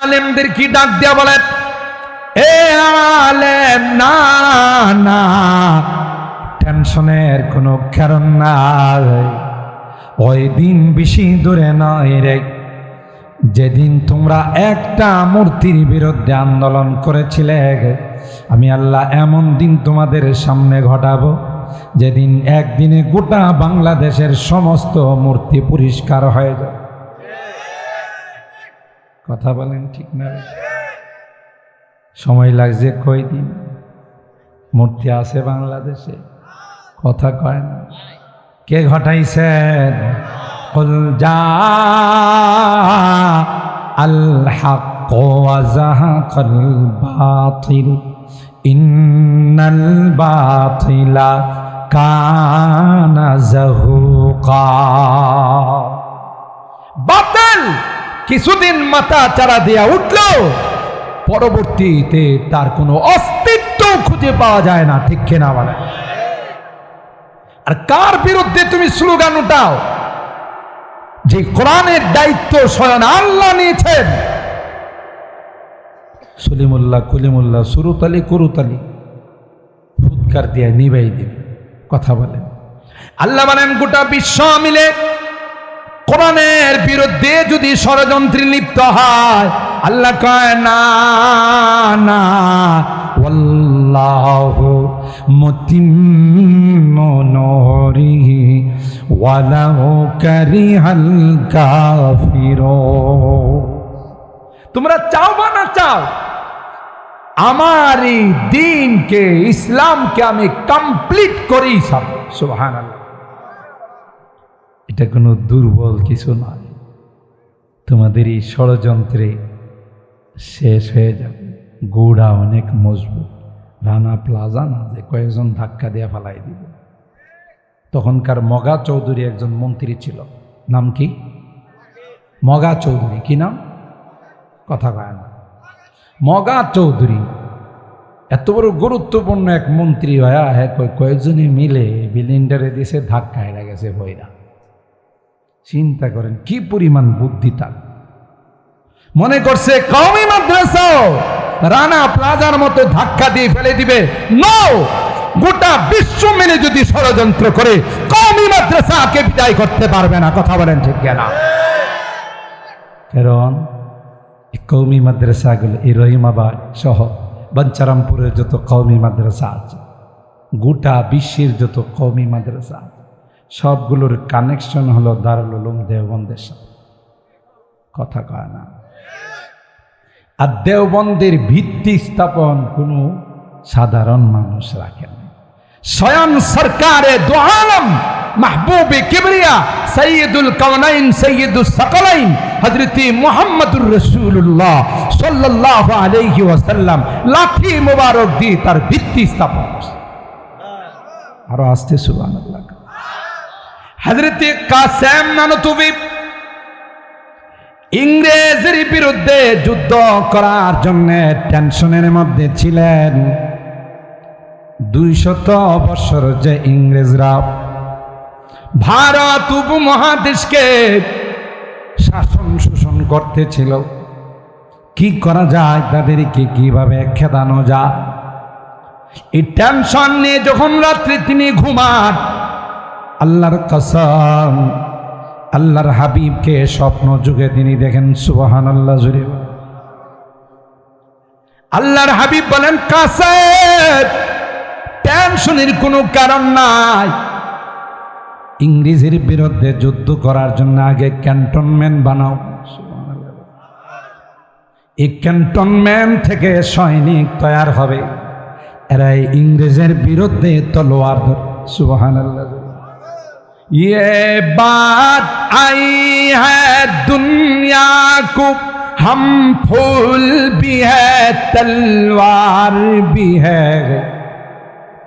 আলেমদের কি ডাক দিয়া বলেন, এ আলেম, না না, টেনশনের কোনো কারণ নাই। ওই দিন বেশি দূরে নয় রে, যেদিন তোমরা একটা মূর্তির বিরুদ্ধে আন্দোলন করেছিলে, আমি আল্লাহ এমন দিন তোমাদের সামনে ঘটাবো যেদিন একদিনে গোটা বাংলাদেশের সমস্ত মূর্তি পরিষ্কার হয়ে যাবে। কথা বলেন ঠিক না? সময় লাগছে কয়দিন? মূর্তি আছে বাংলাদেশে? কথা কয় না। কে ঘটাইছেন? কুল জা আল হক ওয়া যাহাকাল বাতিল ইন্নাল বাতিলা কানা যাহুকা। বাতিল কিছুদিন মাথা চারা দিয়া উঠল, পরবর্তীতে তার কোনো অস্তিত্ব খুঁজে পাওয়া যায় না। ঠিক কিনা বলে? আর কার বিরুদ্ধে তুমি স্লোগান উঠাও? যে কোরআনের দায়িত্ব স্বয়ং আল্লাহ নিয়েছেন। সলিমুল্লাহ কলিমুল্লাহ সুরুতালি কুরুতালি ফুৎকার দিয়ে নিবাই দিবে। কথা বলেন। আল্লাহ বলেন গোটা বিশ্ব মিলে কোরআনের বিরুদ্ধে যদি ষড়যন্ত্রে লিপ্ত হয়, আল্লাহ কয় না না, ওয়াল্লাহু মুতিম্মু নূরিহি ওয়ালাউ কারিহাল কাফিরুন। তোমরা চাও বা না চাও, আমার এই দ্বীনকে, ইসলামকে আমি কমপ্লিট করেই ছাড়ব। সুবহানাল্লাহ। এটা কোনো দুর্বল কিছু নয়। তোমাদের এই ষড়যন্ত্রে শেষ হয়ে যাবে। গোড়া অনেক মজবুত। রানা প্লাজা না যে কয়েকজন ধাক্কা দিয়ে ফেলাই দিবে। তখনকার মগা চৌধুরী একজন মন্ত্রী ছিল। নাম কি? মগা চৌধুরী। কি নাম? কথা কয় না। মগা চৌধুরী এত বড় গুরুত্বপূর্ণ এক মন্ত্রী হয়া, হ্যাঁ কয়েকজনে মিলে বিলিন্ডারে দিয়েছে, ধাক্কা এড়ে গেছে বইরা। চিন্তা করেন কি পরিমাণ বুদ্ধি তার। মনে করছে কওমি মাদ্রাসাও রানা প্লাজার মতো ধাক্কা দিয়ে ফেলে দিবে। নো, গোটা বিশ্ব মিলে যদি ষড়যন্ত্র করে কওমি মাদ্রাসাকে বিদায় করতে পারবে না। কথা বলেন ঠিক না? কারণ কওমি মাদ্রাসাগুলো এই রহিমাবাদ সহ বাঞ্চারামপুরের যত কওমি মাদ্রাসা আছে, গোটা বিশ্বের যত কওমি মাদ্রাসা আছে, সবগুলোর কানেকশন হলো দারুল উলুম দেওবন্দের সাথে। কথা কয় না? আর দেওবন্দের ভিত্তি স্থাপন কোনো সাধারণ মানুষ রাখেন। স্বয়ং সরকারে দু আলম মাহবুবে কিবরিয়া সৈয়দুল কাওনাইন সৈয়দুস সাকালাইন হযরত মুহাম্মদুর রাসূলুল্লাহ সাল্লাল্লাহু আলাইহি ওয়াসাল্লাম লাঠি মোবারক দিয়ে তার ভিত্তি স্থাপন করছে। আরো আস্তে সুবহানাল্লাহ। হযরত কাসেম নানতুবি ইংরেজের বিরুদ্ধে যুদ্ধ করার জন্য টেনশনের মধ্যে ছিলেন। 200 বছর যে ইংরেজরা ভারত উপমহাদেশকে শাসন শোষণ করতেছিল, কি করা যায়, তাদেরকে কিভাবে খেদানো যায়, এই টেনশন নিয়ে যখন রাত্রে তিনি ঘুমান, আল্লাহর কসম আল্লাহর হাবিবকে স্বপ্ন যুগে তিনি দেখেন। সুবহানাল্লাহ জুড়ে আল্লাহর হাবিব বলেন, কাসেম টেনশনের কোনো কারণ নাই। ইংরেজের বিরুদ্ধে যুদ্ধ করার জন্য আগে ক্যান্টনমেন্ট বানাও। এই ক্যান্টনমেন্ট থেকে সৈনিক তৈরি হবে, এরা ইংরেজের বিরুদ্ধে তলোয়ার ধরে। সুবহানাল্লাহ। ये बात आई है दुनिया को, हम फूल भी है तलवार भी है,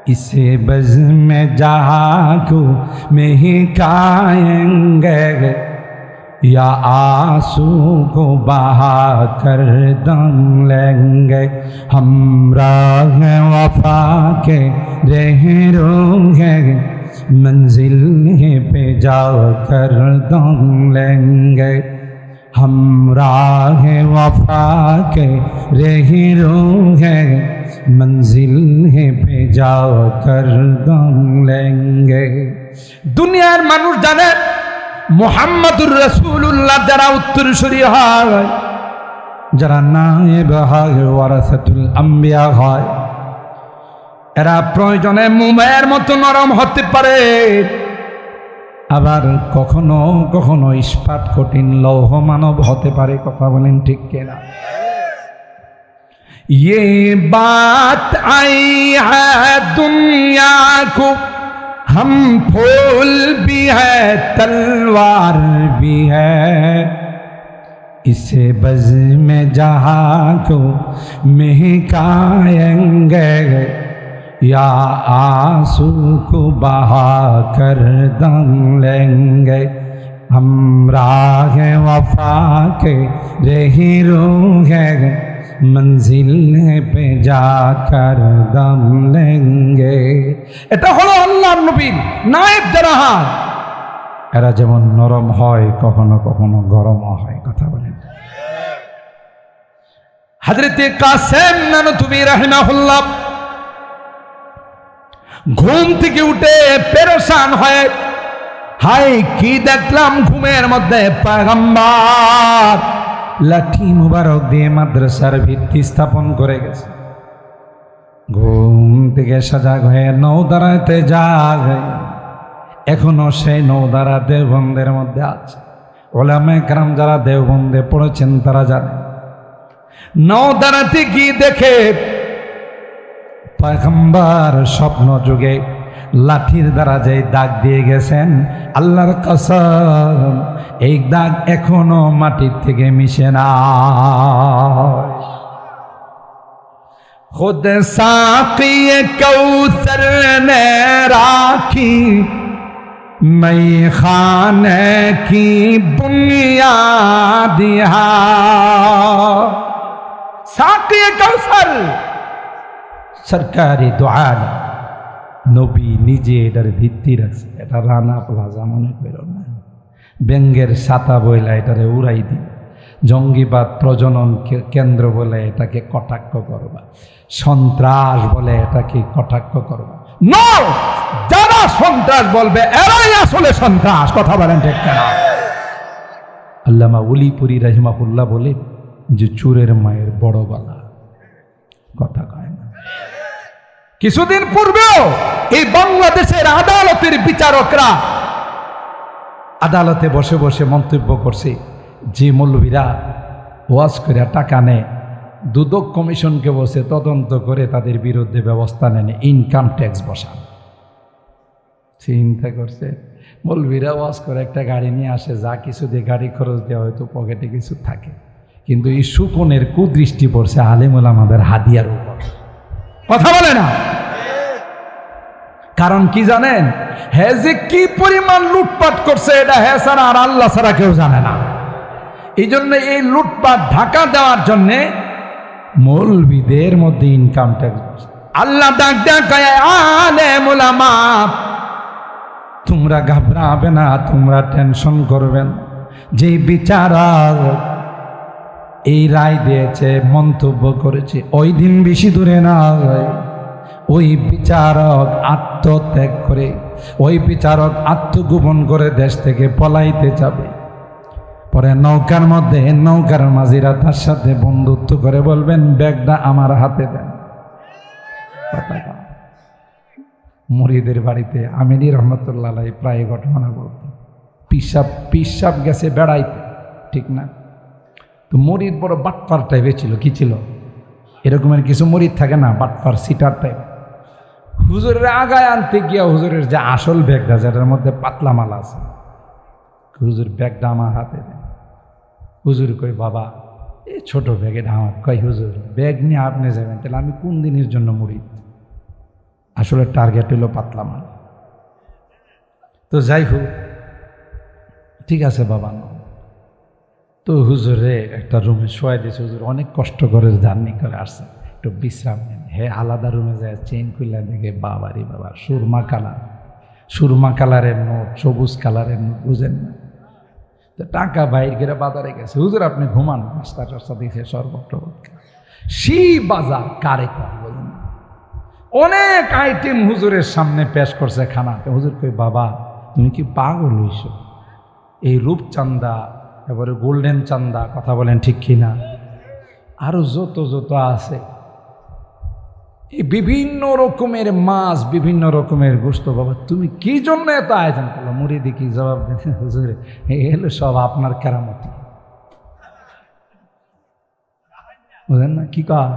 इसे बज़ में जहाँ को में ही खाएंगे, या आंसू को बहा कर दम लेंगे, हम राह वफा के रह रोंगे, मंजिल पे जाकर दम लेंगे, हम राह वफा के रही रूह है मंजिल है पे जाकर दम लेंगे। দুনিয়ার মানুষ জানে মুহাম্মাদুর রাসূলুল্লাহ যারা উত্তরসূরি হয়, যারা নায়েব হয়, ওয়ারাসাতুল আম্বিয়া হয়, এরা প্রয়োজনে মোমের মতো নরম হতে পারে, আবার কখনো কখনো ইস্পাত কঠিন লৌহ মানব হতে পারে। কথা বলেন ঠিক কিনা? ये बात आई है दुनिया को, हम फूल भी है तलवार भी है, इसे बज़ में जहाँ को महकाएंगे, या आंसू को बहा कर दम लेंगे। हम राह वफा के रही रूह है मंजिल पे जाकर दम लेंगे। এটা হলো আল্লাহর নবীর নায়েব যারা হয়, এরা যেমন নরম হয় কখনো কখনো গরম হয়। কথা বলেন। হযরতে কাসেম নানতুবি রাহিমাহুল্লাহ ঘুম থেকে উঠে পেরেশান হয়ে, হাই কি দেখলাম ঘুমের মধ্যে, পয়গম্বর লাঠি মুবারক দিয়ে মাদ্রাসার ভিত্তি স্থাপন করে গেছে। ঘুম থেকে সজাগ হয়ে নৌদারাতে যায়, এখনো সেই নৌদারা দেওবন্দের মধ্যে আছে। ওলামায়ে কেরাম যারা দেওবন্দে পড়েছেন তারা জানে, নৌদারাতে গিয়ে দেখে পয়গম্বর স্বপ্ন যুগে লাঠির দ্বারা যে দাগ দিয়ে গেছেন, আল্লাহর কসম এই দাগ এখনো মাটির থেকে মিশে না। खुद साक़ी कौसर ने राखी मैं खाने की बुनियाद साक़ी कौसर সরকারি দোয়া নবী নিজে এটার ভিত্তি রাখছে। এটা রানা প্লাজা মনে করো না, ব্যঙ্গের ছাতা বইলা এটারে উড়াই দিন, জঙ্গিবাদ প্রজনন কেন্দ্র বলে এটাকে কটাক্ষ করবা, সন্ত্রাস বলে এটাকে কটাক্ষ করবা। নো, যারা সন্ত্রাস বলবে এরাই আসলে সন্ত্রাস। কথা বলেন ঠিক না? আল্লামা উলিপুরি রাহিমাহুল্লাহ বলে যে চোরের মায়ের বড় গলা, কথা কয় না। কিছুদিন পূর্বেও এই বাংলাদেশের আদালতের বিচারকরা আদালতে বসে বসে মন্তব্য করছে, যে মৌলভীরা ওয়াজ করে টাকা নেয়, দুদক কমিশনকে বসে তদন্ত করে তাদের বিরুদ্ধে ব্যবস্থা নেন, ইনকাম ট্যাক্স বসান। চিন্তা করছে, মৌলভীরা ওয়াজ করে একটা গাড়ি নিয়ে আসে, যা কিছু দিয়ে গাড়ি খরচ দেওয়া হয়তো পকেটে কিছু থাকে, কিন্তু এই সুকনের কুদৃষ্টি পড়ছে আলেম ওলামাদের হাদিয়ার উপর। কথা বলে না? কারণ কি জানেন? হ্যাঁ, যে কি পরিমাণ লুটপাট করছে এটা হ্যাঁ ছাড়া আর আল্লাহ ছাড়া কেউ জানে না। এই জন্য এই লুটপাট ঢাকা দেওয়ার জন্যে মৌলবীদের মধ্যে ইনকাম ট্যাক্স। আল্লাহ ডাক দেয়, আলেম ওলামা তোমরা ঘাবড়াবে না, তোমরা টেনশন করবেন। যে বিচারক এই রায় দিয়েছে, মন্তব্য করেছে, ওই দিন বেশি দূরে না, ওই বিচারক আত্মত্যাগ করে, ওই বিচারক আত্মগোপন করে দেশ থেকে পলাইতে যাবে। পরে নৌকার মধ্যে নৌকার মাঝিরা তার সাথে বন্ধুত্ব করে বলবেন, ব্যাগটা আমার হাতে দেন। মুরিদের বাড়িতে আমিনী রহমতুল্লাহ আলাইহি প্রায় ঘটনা বলতো, পিসাব গেছে বেড়াইতে, ঠিক না? তো মুরিদ বড় বাটপার টাইপের ছিল। কি ছিল? এরকমের কিছু মুরিদ থাকে না, বাটপার সিটার টাইপ। হুজুরের আগায় আনতে গিয়া হুজুরের যে আসল ব্যাগটা, যেটার মধ্যে পাতলা মালা আছে, হুজুর ব্যাগটা আমার হাতে দেন। হুজুর কই, বাবা এই ছোট ব্যাগে আমার। কই, হুজুর ব্যাগ নিয়ে আপনি যাবেন, তাহলে আমি কোন দিনের জন্য মুরিদ? আসলে টার্গেট হলো পাতলা মাল। তো যাই হোক, ঠিক আছে বাবা। তো হুজুরে একটা রুমে শোয়াই দিয়েছে। হুজুর অনেক কষ্ট করে জার্নি করে আসছে, একটু বিশ্রাম নেন। হে আলাদা রুমে যায়, চেইন খুললা দেখে বাবারি বাবা, সুরমা কালারের নোট, সবুজ কালারের নোট, বুঝেন না? তো তো টাকা বাইর করে বাজারে গেছে, হুজুর আপনি ঘুমান, রাস্তা টাস্তা দিয়েছে শরবত টরবত। সেই বাজার কারে বলেন, অনেক আইটেম হুজুরের সামনে পেশ করছে খানাতে। হুজুর কই বাবা তুমি কি পাগল হইছ? এই রূপচান্দা, এবারে গোল্ডেন চান্দা, কথা বলেন ঠিক কিনা, আরো যত যত আছে, এই বিভিন্ন রকমের মাছ, বিভিন্ন রকমের গোশত, বাবা তুমি কি জন্য এত আয়োজন করলো? মুরিদি কি জবাব দিতে, হুজুর এলো সব আপনার কেরামতি। বুঝলেন না কি কয়?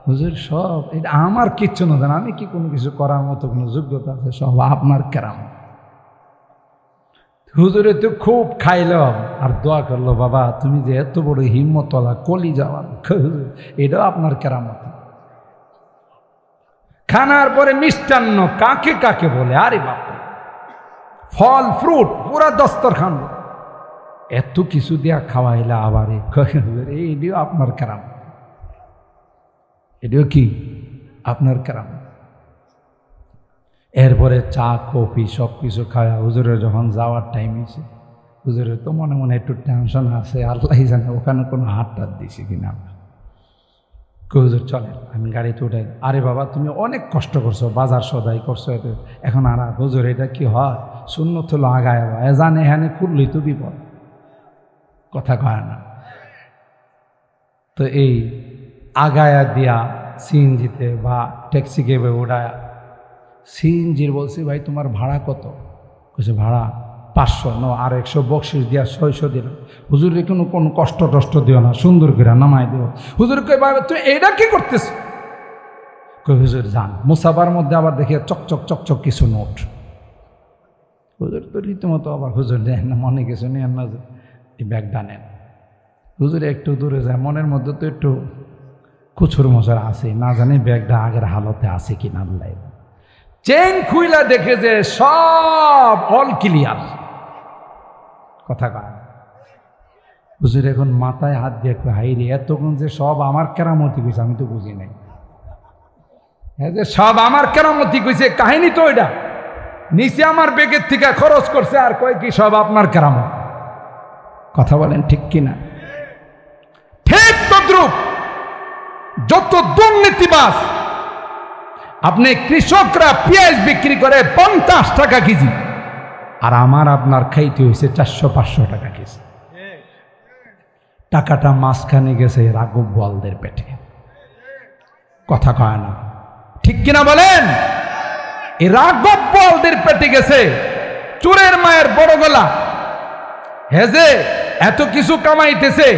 হুজুর সব এটা আমার কিচ্ছু না, জান আমি কি কোনো কিছু করার মতো কোনো যোগ্যতা আছে? সব আপনার কেরামত। হুজুরে তো খুব খাইল আর দোয়া করলো, বাবা তুমি যে এত বড় হিম্মতওয়ালা, কলি যাওয়ার, এটাও আপনার কেরামত। খানার পরে মিষ্টান্ন কাকে কাকে বলে, আরে বাবা ফল ফ্রুট পুরা দস্তরখান, এত কিছু দিয়া খাওয়াইলা আবার এইটিও আপনার কেরামত, এটিও কি আপনার কেরামত। এরপরে চা কফি সব কিছু খাওয়া, হুজুরের যখন যাওয়ার টাইম হয়েছে, হুজুরের তো মনে মনে একটু টেনশন আছে, আল্লাহ জানে ওখানে কোনো হাত টাত দিছি কিনা। হুজুর চলে, আমি গাড়িতে উঠে, আরে বাবা তুমি অনেক কষ্ট করছো, বাজার সদাই করছো, এখন আর হুজুর এটা কি হয়, সুন্নত হলো আগায় জানে এখানে খুললেই তো বিপদ, কথা কয় না। তো এই আগায়া দিয়া সিএনজিতে বা ট্যাক্সিকে উড়ায়া, সিএনজির বলছি ভাই তোমার ভাড়া কত? বলছে ভাড়া 500, ন আর 100 বকশিস দিয়া 600 দিল। হুজুর কোনো কষ্ট টষ্ট দিও না, সুন্দর করে নামাই দিও। হুজুর কই ভাই তুই এইটা কি করতেছ? কই হুজুর যান, মুসাফার মধ্যে আবার দেখি চকচক চকচক কিছু নোট। হুজুর তো রীতিমতো আবার হুজুর নেন না, মনে কিছু নেন না, এই ব্যাগটা নেন। হুজুর একটু দূরে যায়, মনের মধ্যে তো একটু কুচুর মোচর আছে, না জানি ব্যাগটা আগের হালতে আছে কিনা। আল্লাহ চেন খুইলা দেখে যে সব অল ক্লিয়ার, কথা কয়। হুজুর এখন মাথায় হাত দিয়ে হাইরে এতক্ষণ যে সব আমার কেরামতি কইছে, আমি তো বুঝি নাই। হ্যাঁ যে সব আমার কেরামতি কইছে, কাহিনী তো এটা নিচে আমার বেগের থেকে খরচ করছে, আর কয় কি সব আপনার কেরামত। কথা বলেন ঠিক কিনা? ঠিক তদ্রুপ যত দুর্নীতিবাজ, আপনি কৃষকরা পেঁয়াজ বিক্রি করে 50 টাকা কেজি, আর আমার আপনার খাইতে হয়েছে 400-500 টাকা কেজি। টাকাটা মাঝখানে গেছে রাঘব বোয়ালদের পেটে, কথা কয় না ঠিক কিনা বলেন? এই রাঘব বোয়ালদের পেটে গেছে, চোরের মায়ের বড় গলা, হেজে এত কিছু কামাইতেছে।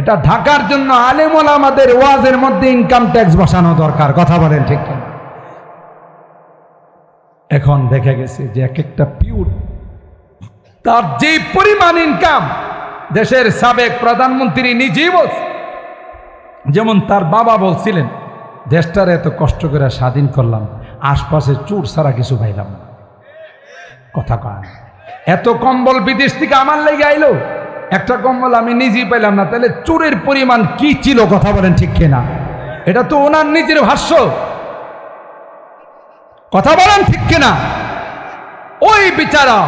এটা ঢাকার জন্য আলেম ওলামাদের ওয়াজের মধ্যে ইনকাম ট্যাক্স বসানো দরকার, কথা বলেন ঠিক কিনা? এখন দেখা গেছে যে এক একটা পিউট তার যে পরিমাণ ইনকাম, দেশের সাবেক প্রধানমন্ত্রী নিজেই বলছে, যেমন তার বাবা বলছিলেন, দেশটার এত কষ্ট করে স্বাধীন করলাম, আশপাশে চোর ছাড়া কিছু পাইলাম না, কথা কয়। এত কম্বল বিদেশ থেকে আমার লেগে আইলো, একটা কম্বল আমি নিজেই পাইলাম না, তাহলে চোরের পরিমাণ কি ছিল, কথা বলেন ঠিক কিনা? এটা তো ওনার নিজের ভাষ্য, কথা বলেন ঠিক কিনা? ওই বিচারা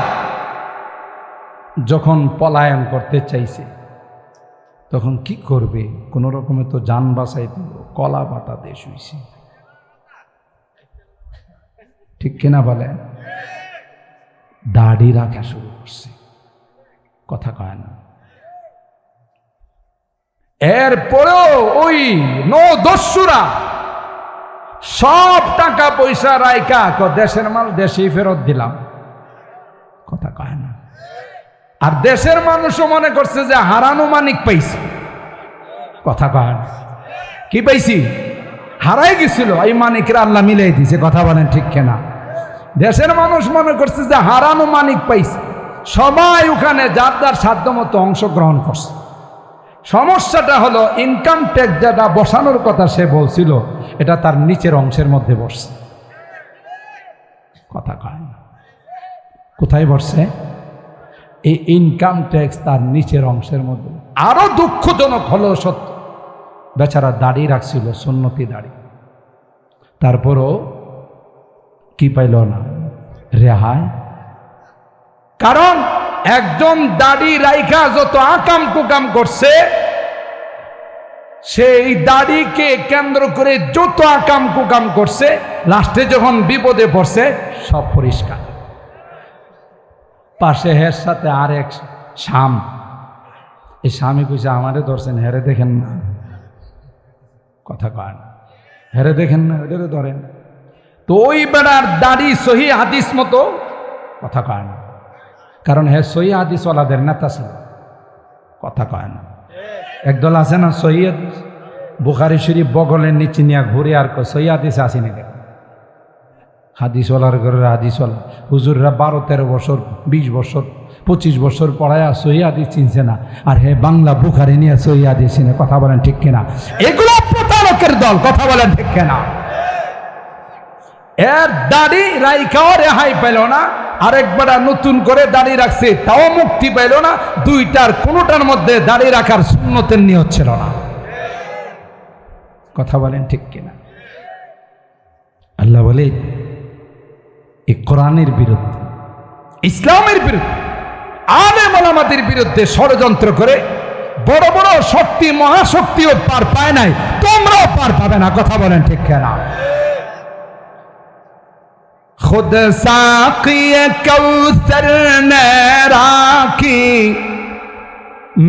যখন পলায়ন করতে চাইছে, তখন কি করবে? কোন রকমে তো যান বাঁচাইতে কলা পাতা দিয়ে শুইছে, ঠিক কিনা বলেন? দাড়ি রাখা শুরু করছে, কথা কয় না। এরপরেও ওই নদস্যুরা সব টাকা পয়সা রাইকা দেশের মাল দেশেই ফেরত দিলাম, কথা কয় না। আর দেশের মানুষও মনে করছে যে হারানো মানিক পাইছি, কথা কয় না। কি পাইছি? হারাই গেছিল, এই মানিকরা আল্লাহ মিলাই দিছে, কথা বলেন ঠিক কিনা? দেশের মানুষ মনে করছে যে হারানো মানিক পাইছে, সবাই ওখানে যার যার সাধ্য মতো অংশগ্রহণ করছে। সমস্যাটা হলো ইনকাম ট্যাক্স যেটা বসানোর কথা সে বলছিল, এটা তার নিচের অংশের মধ্যে বসছে, কথা কয় না। কোথায় বসছে? এই ইনকাম ট্যাক্স তার নিচের অংশের মধ্যে। আরো দুঃখজনক হলো সত্য, বেচারা দাড়ি রাখছিল, সুন্নতি দাড়ি, তারপরও কি পাইল না? রেহাই। কারণ একজন দাড়ি রাইখা যত আকাম কুকাম করছে, সেই দাড়িকে কেন্দ্র করে যত আকাম কুকাম করছে, লাস্টে যখন বিপদে পড়ছে সব পরিষ্কার। পাশে হের সাথে আর এক শাম, এই স্বামী কইছে আমারে ধরছেন, হেরে দেখেন না, কথা কয় না, হেরে দেখেন না, ওইটারে ধরেন। তো ওই বেড়ার দাড়ি সহি হাদিস মতো, কথা কয় না, কারণ হে সহি হাদিস ওয়ালাদের নেতা ছিল, কথা কয় না। একদল আছে না সহি হাদিস, বুখারী শরীফ বগলের নিচে নিয়ে ঘুরে আর সহি হাদিস আসেনি দেখ, হাদিসওয়ালার ঘরের হাদিসওয়ালা হুজুররা 12-13 বছর 20 বছর 25 বছর পড়ায়া সহি হাদিস চিনছে না, আর হে বাংলা বুখারী নিয়ে সহি হাদিস চিনে, কথা বলেন ঠিক কিনা? এগুলো প্রতারকের দল, কথা বলেন ঠিক কিনা? এর দাড়ি রাইখাও রেহাই পেল না, আরেকবার নতুন করে দাড়ি রাখছে তাও মুক্তি পেল না। দুইটার কোনোটার মধ্যে দাড়ি রাখার সুন্নতের নিয়ত ছিল না, কথা বলেন ঠিক কিনা? আল্লাহ বলে এই কোরআনের বিরুদ্ধে, ইসলামের বিরুদ্ধে, আলেম ওলামাদের বিরুদ্ধে ষড়যন্ত্র করে বড় বড় শক্তি মহাশক্তিও পার পায় নাই, তোমরাও পার পাবে না, কথা বলেন ঠিক কিনা? खुद साक़ी कौसर ने राखी,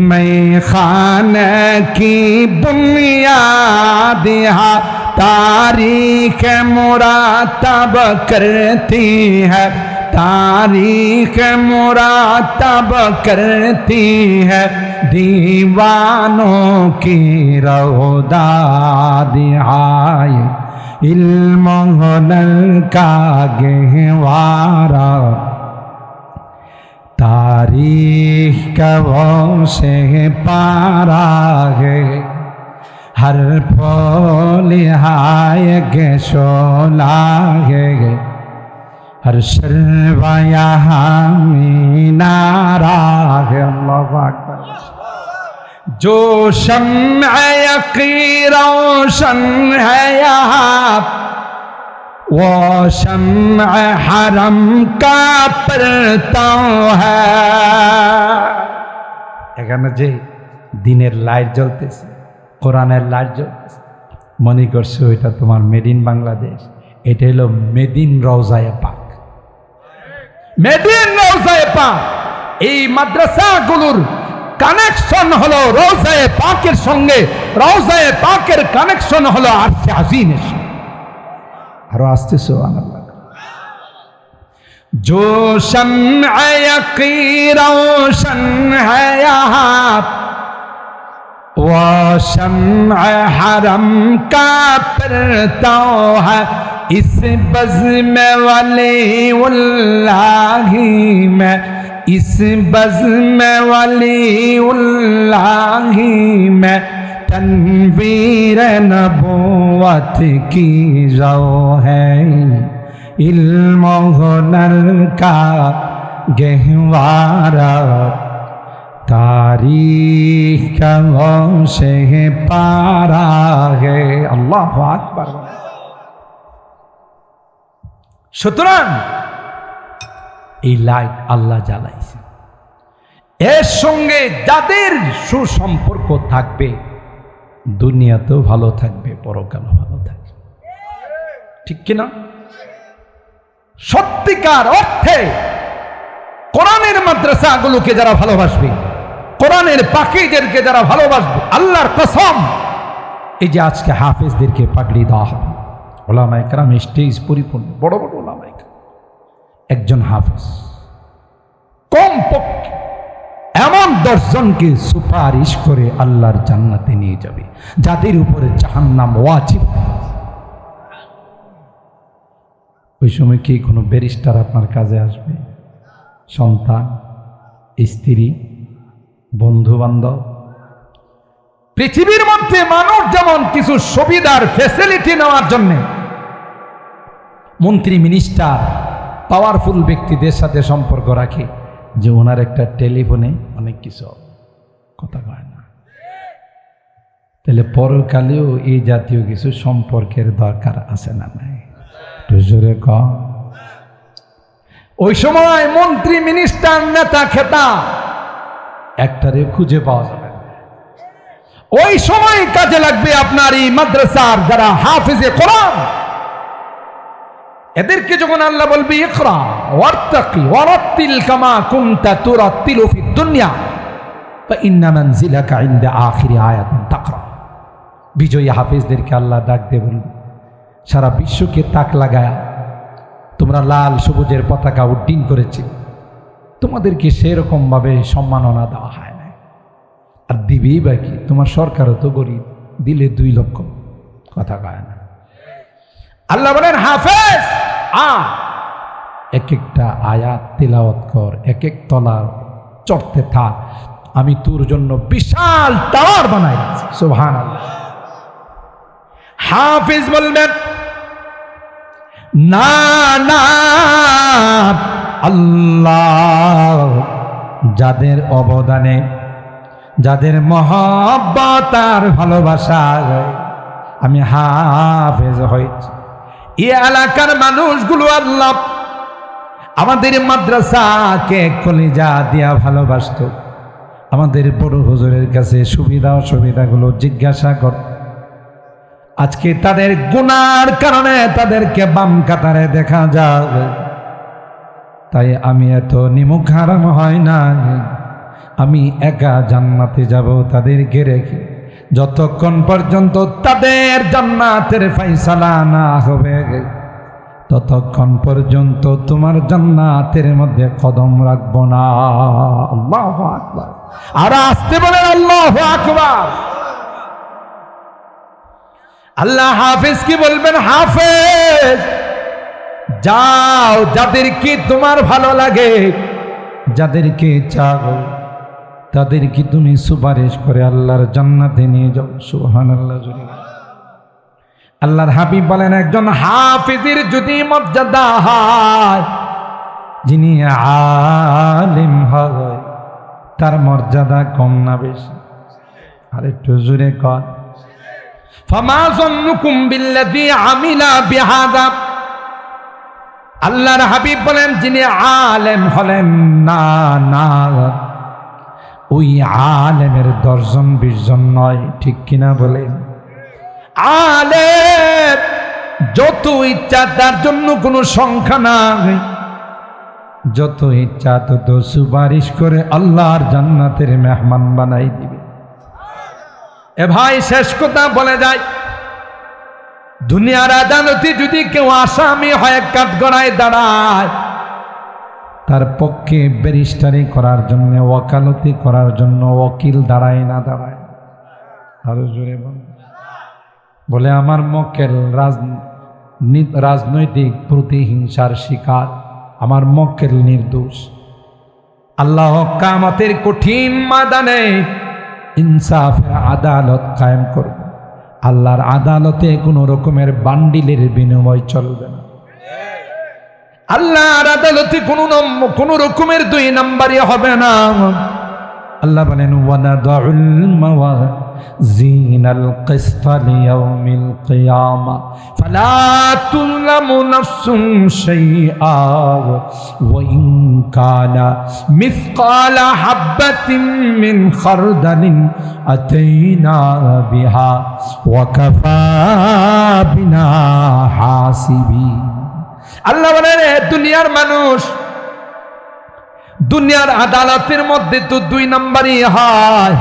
मैं खाने की बुनियाद यहाँ तारीख मुरातब करती है, तारीख मुरातब करती है, दीवानों की रौदा दिहाए इल्म हुनर का गहवारा, तारीख का वो से पारा है, हर फूल हाय के शोला है, हर शर्वा यहाँ मीनारा है। अल्लाहु अकबर। जो शम्अ यक़ीन रोशन है यहाँ, वो शम्अ हरम का परताव है। এখানে যে দিনের লাইট জ্বলতেছে, কোরআনের লাইট জ্বলতেছে, মনে করছো এটা তোমার মেড ইন বাংলাদেশ, এটা হলো মেড ইন রওজায়ে পাক, মেড ইন রওজায়ে পাক। এই মাদ্রাসাগুলোর কানেকশন হলো রওজায়ে পাকের সঙ্গে, রওজায়ে পাকের কানেকশন হলো আরশে আজিমের সঙ্গে। আরো আসতে সুবহানাল্লাহ। जो शम्अ यक़ीन रोशन है यहाँ, वो शम्अ हरम का परताव है, इस बज़्म वलीउल्लाही में, इस बज़्म वलीउल्लाही में तनवीर नबुव्वत की जो है, इल्म हुनर का गहवारा, तारीख का वो से पारा है। अल्लाहु আকবার। সুতরাং এই লাইট আল্লাহ জ্বালাইছে, এর সঙ্গে যাদের সুসম্পর্ক থাকবে দুনিয়াতেও ভালো থাকবে, পরকালও ভালো থাকবে, ঠিক কিনা? সত্যিকার অর্থে কোরআনের মাদ্রাসাগুলোকে যারা ভালোবাসবে, কোরআনের পাখীদেরকে যারা ভালোবাসবে, আল্লাহর কসম, এই যে আজকে হাফেজদেরকে পাগড়ি দেওয়া হবে, ওলামায়ে কেরাম স্টেজ পরিপূর্ণ, বড় বড় ওলামায়ে কেরাম, একজন হাফেজ কমপক্ষে এমন 10 জনকে সুপারিশ করে আল্লাহর জান্নাতে নিয়ে যাবে, যাদের উপরে জাহান্নাম ওয়াজিব। ওই সময় কি কোনো ব্যারিস্টার আপনার কাজে আসবে? সন্তান, স্ত্রী, বন্ধু বান্ধব। পৃথিবীর মধ্যে মানুষ যেমন কিছু সুবিধার ফ্যাসিলিটি নেওয়ার জন্য মন্ত্রী, মিনিস্টার, পাওয়ারফুল ব্যক্তিদের সাথে সম্পর্ক রাখে, যে ওনার একটা টেলিফোনে অনেক কিছু, কথা কয় না, তাহলে পরকালেও এই জাতীয় কিছু সম্পর্কের দরকার আছে না নাই? জোরে কম। ওই সময় মন্ত্রী, মিনিস্টার, নেতা, খেতা একটারে খুঁজে পাওয়া যাবে। ওই সময় কাজে লাগবে আপনার এই মাদ্রাসার যারা হাফেজে কোরআন, এদেরকে যখন আল্লাহ বলবে ইকরা ওয়ারতাকি ওয়ারাত্তিল কামা কুনতা তুরাত্তিলু ফিদ দুনিয়া ফাইন্না মানজিলাকা ইনদা আখিরি আয়াতিন তাকরা। বিজয়ী হাফেজদেরকে আল্লাহ ডাক দিয়ে বলবে, সারা বিশ্বকে তাক লাগায়া তোমরা লাল সবুজের পতাকা উড্ডীন করেছে, তোমাদেরকে সেরকম ভাবে সম্মাননা দেওয়া হয় না। আর দিবেই বাকি, তোমার সরকারও তো গরিব, দিলে 2 লক্ষ, কথা কয় না। আল্লাহ বলেন হাফেজ এক একটা আয়াত তিলাওয়াত কর, এক এক তলা চড়তে থাক, আমি তোর জন্য বিশাল টাওয়ার বানাই রাখছি। সুবহানাল্লাহ। হাফেজ বলবেন না না, আল্লাহ যাদের অবদানে, যাদের মহব্বত আর ভালোবাসা আমি হাফেজ হয়েছি, এই এলাকার মানুষগুলো আল্লাহ আমাদের মাদ্রাসাকে কলিজা দিয়া ভালোবাসত, আমাদের বড় হুজুরের কাছে সুবিধা অসুবিধাগুলো জিজ্ঞাসা করত। আজকে তাদের গুনার কারণে তাদেরকে বাম কাতারে দেখা যাবে, তাই আমি এত নিমুখ হারাম হয় না, আমি একা জান্নাতে যাব তাদেরকে রেখে, যতক্ষণ পর্যন্ত তাদের জান্নাতের ফায়সালা না হবে ততক্ষণ পর্যন্ত তোমার জান্নাতের মধ্যে কদম রাখবো না। আল্লাহু আকবার। আর আসতে বলেন আল্লাহু আকবার। আল্লাহ হাফেজ কি বলবেন, হাফেজ যাও, যাদেরকে তোমার ভালো লাগে, যাদেরকে চাও, তাদেরকে তুমি সুপারিশ করে আল্লাহর জান্নাতে নিয়ে যাও। সুবহানাল্লাহ। আল্লাহর হাবিব বলেন, একজন হাফেজের যদি মর্যাদা হয়, যিনি আলিম হয়, তার মর্যাদা কম না বেশি? আর একটু জোরে কর। ফামা যন্নুকুম বিল্লাযী আমিলা বিহাযা। আল্লাহর হাবিব বলেন, যিনি আলেম হলেন না না, ওই আলেমের 10 জন 20 জন নয়, ঠিক কিনা বলেন? আলেম যত ইচ্ছা, তার জন্য কোনো সংখ্যা নাই, যত ইচ্ছা তত সুপারিশ করে আল্লাহর জান্নাতের মেহমান বানাই দিবে। এ ভাই, শেষ কথা বলে যায়, দুনিয়ার আদালতে যদি কেউ আসামি হয়, কাঠগড়ায় দাঁড়ায়, তার পক্ষে ব্যারিস্টারি করার জন্য, ওয়াকালতি করার জন্য ওকিল দাঁড়ায় না দাঁড়ায়? আরো জোরে বলে, আমার মক্কেল রাজনৈতিক প্রতিহিংসার শিকার, আমার মক্কেল নির্দোষ। আল্লাহ কিয়ামতের কঠিন ময়দানে ইনসাফের আদালত কায়েম করবে। আল্লাহর আদালতে কোনো রকমের বান্ডিলের বিনিময় চলবে না। আল্লাহর আদালতে কোনো রকমের 2 নাম্বারই হবে না। আল্লাহ বলেন, ওয়ানাদাউল মাওয়াজিনাল কিসতা লিয়াউমিল কিয়ামা ফালা তুযলামু নাফসুন শাইআ ওয়া ইন কানা মিসকালা হাববাতিন মিন খারদালিন আতাইনা বিহা ওয়া কাফা বিনা হাসিবিন। আল্লাহ বলেন, দুনিয়ার মানুষ, দুনিয়ার আদালতের মধ্যে তো 2 নাম্বারই হয়।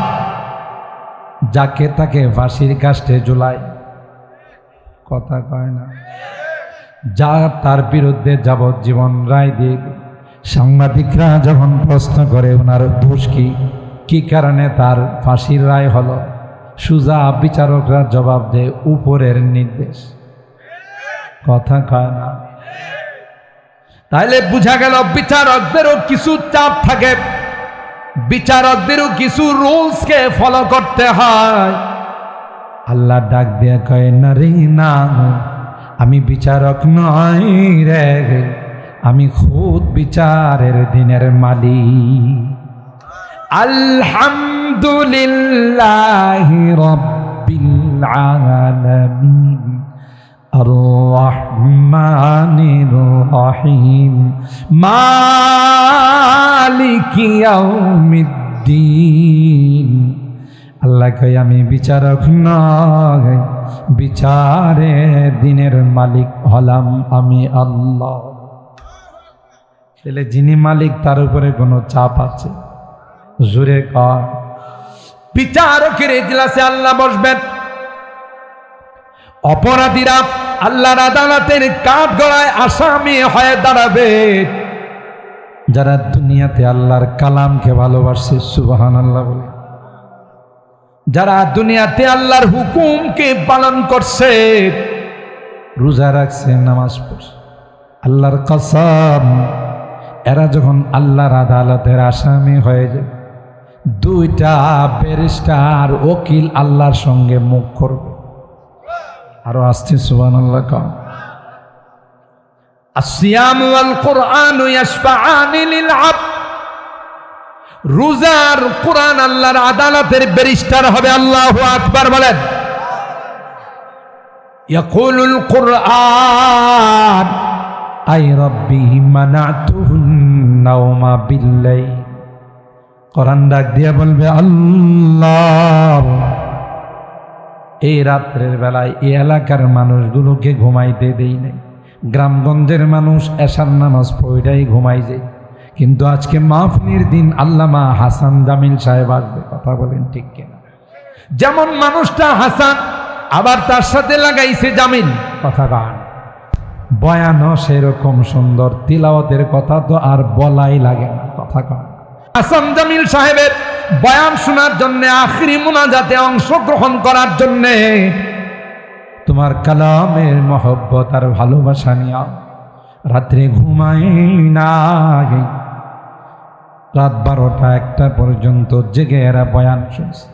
যাকে তাকে ফাঁসির কাস্টে ঝুলায়, কথা কয় না? যা তার বিরুদ্ধে যাবজ্জীবন রায় দিয়ে, সাংবাদিকরা যখন প্রশ্ন করে ওনার দোষ কি কারণে তার ফাঁসির রায় হলো, সুজা বিচারকরা জবাব দেয়, উপরের নির্দেশ। কথা কয় না? তাহলে বোঝা গেল বিচারকদেরও কিছু চাপ থাকে, বিচারকদেরও কিছু রুলসকে ফলো করতে হয়। আল্লাহ ডাক দিয়ে কয়, না রে না, আমি বিচারক নই রে, আমি খুদ বিচারের দিনের মালিক। আলহামদুলিল্লাহি রাব্বিল আলামিন আর-রহমানির রহিম মালিকি ইয়াউমিদ্দিন। আল্লাহ কয় আমি বিচারক নয়, বিচারে দিনের মালিক হলাম আমি আল্লাহ। তাহলে যিনি মালিক তার উপরে কোনো চাপ আছে? জোরে কর। বিচারকের ইজলাসে আল্লাহ বসবেন, অপরাধীরা আল্লাহর আদালতের কাঠগড়ায় আসামি হয়ে দাঁড়াবে। যারা দুনিয়াতে আল্লাহর কালামকে ভালোবাসে, সুবহানাল্লাহ বলে, যারা দুনিয়াতে আল্লাহর হুকুমকে পালন করছে, রোজা রাখছে, নামাজ পড়ছে, আল্লাহর কসম এরা যখন আল্লাহর আদালতের আসামি হয়ে যায়, দুইটা ব্যারিস্টার ওকিল আল্লাহর সঙ্গে মুখ করবে। আরো আসছে সুবহানাল্লাহ কম। আসিয়াম ওয়াল কুরআন ইয়াশফাআনি লিল আবদ। রোজার কোরআন আল্লাহর আদালতের ব্যারিস্টার হবে। আল্লাহু আকবার বলেন। ইয়াকুলুল কুরআন আই রাব্বি মানাতুহুন নাওমা বিল্লাইল। কোরআন ডাক দিয়ে বলবে, আল্লাহ এই রাত্রের বেলায় এই এলাকার মানুষগুলোকে ঘুমাইতে দেই নাই। গ্রামগঞ্জের মানুষ এশার নামাজ পড়াই ঘুমাই যায়, কিন্তু আজকে মাহফিলের দিন আল্লামা হাসান জামিল সাহেব আসবে। কথা বলেন ঠিক কিনা? যেমন মানুষটা হাসান, আবার তার সাথে লাগাইছে জামিল। কথা গান বয়ানও সেরকম সুন্দর, তিলাওয়াতের কথা তো আর বলাই লাগে না। কথা গান হাসান জামিল সাহেবের বয়ান শোনার জন্য, আখিরি মুনাজাতে অংশগ্রহণ করার জন্য তোমার কালামের মহব্বত আর ভালোবাসা নিয়া রাত্রে ঘুমাই না, রাত 12টা-1টা পর্যন্ত জেগে এরা বয়ান শুনছে।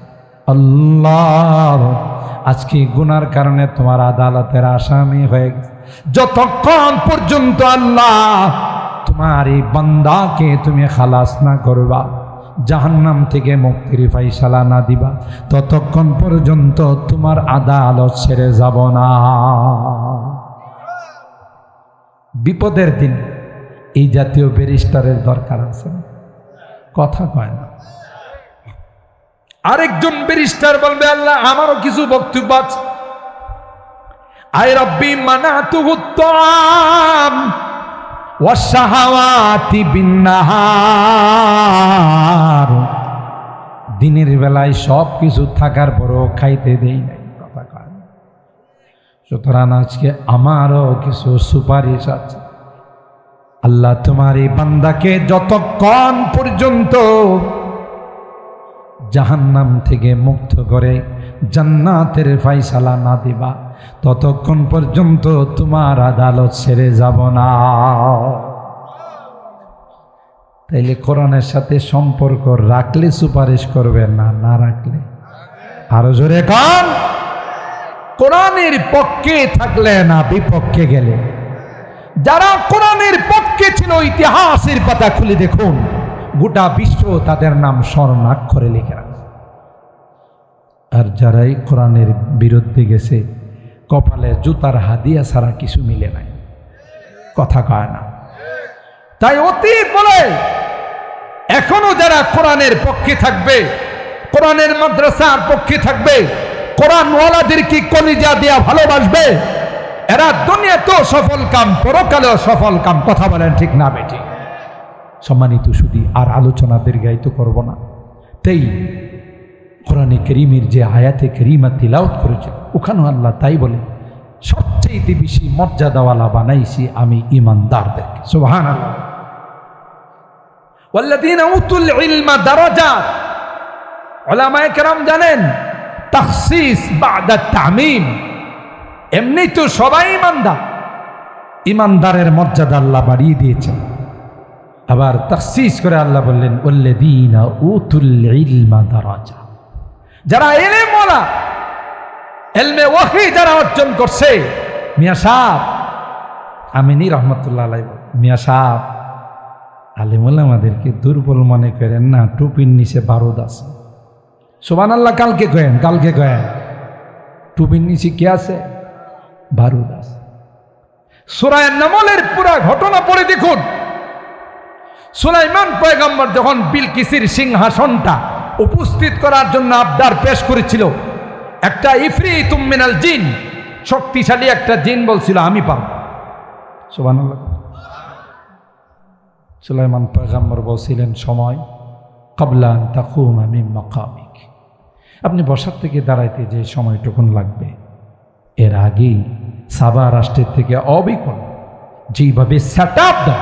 আল্লাহ আজকে গুনার কারণে তোমার আদালতের আসামি হয়ে গেছে। যতক্ষণ পর্যন্ত আল্লাহ তোমার এই বান্দাকে তুমি খালাস না করবা, জাহান্নাম থেকে মুক্তির ফাইসালা না দিবা, ততক্ষণ পর্যন্ত তোমার আদালত ছেড়ে যাব না। বিপদের দিন এই জাতীয় ব্যারিস্টারের দরকার আছে। কথা কয় না। আরেকজন ব্যারিস্টার বলবে, আল্লাহ আমারও কিছু বক্তব্য আছে। আই রব্বি মানাতুহু তাআম ওয়াশ-শাহাওয়াতি বিন-নাহার। দিনের বেলায় সব কিছু থাকার পরও খাইতে দেই নাই। কথা কয়। সুতরাং আজকে আমারও কিছু সুপারিশ আছে। আল্লাহ তোমার এই বান্দাকে যতক্ষণ পর্যন্ত জাহান্নাম থেকে মুক্ত করে জান্নাতের ফায়সালা না দিবা, ততক্ষণ পর্যন্ত তোমার আদালত ছেড়ে যাব না। তাইলে কোরআনের সাথে সম্পর্ক রাখলে সুপারিশ করবেন না, না রাখলে? আরো জোরে কান। কোরআনের পক্ষে থাকলে না বিপক্ষে গেলে? যারা কোরআনের পক্ষে ছিল, ইতিহাসের পাতা খুলে দেখুন, গোটা বিশ্ব তাদের নাম স্বর্ণাক্ষরে লেখা আছে। আর যারাই কোরআনের বিরুদ্ধে গেছে, কপালে জুতার হাদিয়া ছাড়া কিছু মিলে নাই। কথা কয় না। তাই অতীত বলে এখনো যারা কোরআনের পক্ষে থাকবে, কোরআনের মাদ্রাসার পক্ষে থাকবে, কোরআনওয়ালাদেরকে কলিজা দিয়া ভালোবাসবে, এরা দুনিয়াতেও সফল কাম, পরকালেও সফল কাম। কথা বলেন ঠিক না বেটি? সম্মানিত সুধী, আর আলোচনা দীর্ঘায়িত করব না। তাই কোরআনে কারীমের যে আয়াতে কারীমা তিলাওয়াত করেছে, ওখানেও আল্লাহ তাই বলে, সবচেয়ে বেশি মর্যাদাওয়ালা বানাইছি আমি ঈমানদারদেরকে। সুবহানাল্লাহ। ওয়াল্লাযীনা উতুল ইলমা দারাজাত। উলামায়ে কেরাম জানেন, তাখসিস বা'দা তা'মিম। এমনি তো সবাই ঈমানদার, ঈমানদারের মর্যাদা আল্লাহ বাড়িয়ে দিয়েছেন। আবার তাখসিস করে আল্লাহ বললেন, ওয়াল্লাযীনা উতুল ইলমা দারাজাত। যারা ইলমওয়ালা, ইলমে ওয়াহী যারা অর্জন করছে। মিয়া সাহেব আমিনী রহমতুল্লাহ আলাইহি, মিয়া সাহেব আলেমুল আমাদেরকে দুর্বল মনে করেন না, টুপির নিচে বারুদ আছে। সুবহানাল্লাহ। কালকে কয়েন, কালকে কয়েন, টুপির নিচে কি আছে? বারুদ আছে। সূরা নামলের পুরা ঘটনা পড়ে দেখুন। সুলাইমান পয়গম্বর যখন বিলকিসের সিংহাসনটা উপস্থিত করার জন্য আবদার পেশ করেছিল, একটা ইফরিতুম মিনাল জিন, শক্তিশালী একটা জিন বলছিল আমি পারব। সুবহানাল্লাহ। সুলাইমান পয়গম্বর বলছিলেন সময় ক্বাবলা আন তাকুমা মিন মাকামিক, আপনি বসার থেকে দাঁড়াইতে যে সময়টুকুন লাগবে এর আগেই সাবা রাষ্ট্রের থেকে অবিকল যেইভাবে সেট আপ দাও,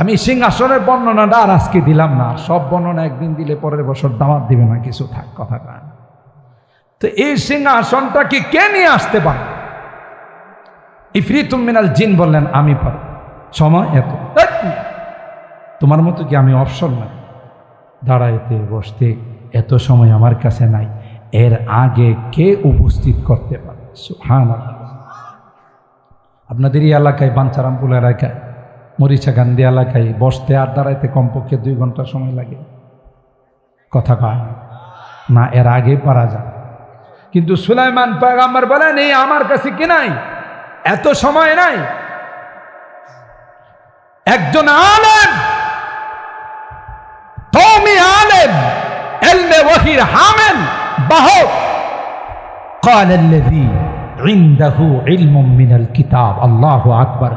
আমি সিংহাসনের বর্ণনাটা আর আজকে দিলাম না, সব বর্ণনা একদিন দিলে পরের বছর দাওয়াত দিবে না, কিছু থাক কথা কান। তো এই সিংহাসনটাকে কে নিয়ে আসতে পারে? ইফরিতুম মিনাল জিন বললেন আমি পারব, সময় এত। তোমার মতো কি আমি অপশন নাই, দাঁড়াইতে বসতে এত সময় আমার কাছে নাই, এর আগে কে উপস্থিত করতে পারে? সুবহানাল্লাহ। আপনাদের এই এলাকায় বাঞ্চারামপুর এলাকায় মরিচাকান্দি এলাকায় বসতে আর দাঁড়াইতে কমপক্ষে 2 ঘন্টা সময় লাগে, কথা কয় না? এর আগে পারা যায়। কিন্তু সুলাইমান পয়গম্বর বলেন এই আমার কাছে কি নাই, এত সময় নাই। একজন আলেম, কওমি আলেম, ইলমে ওয়াহির হামিল বাহক, قال الذي عنده علم من الكتاب, الله আকবার।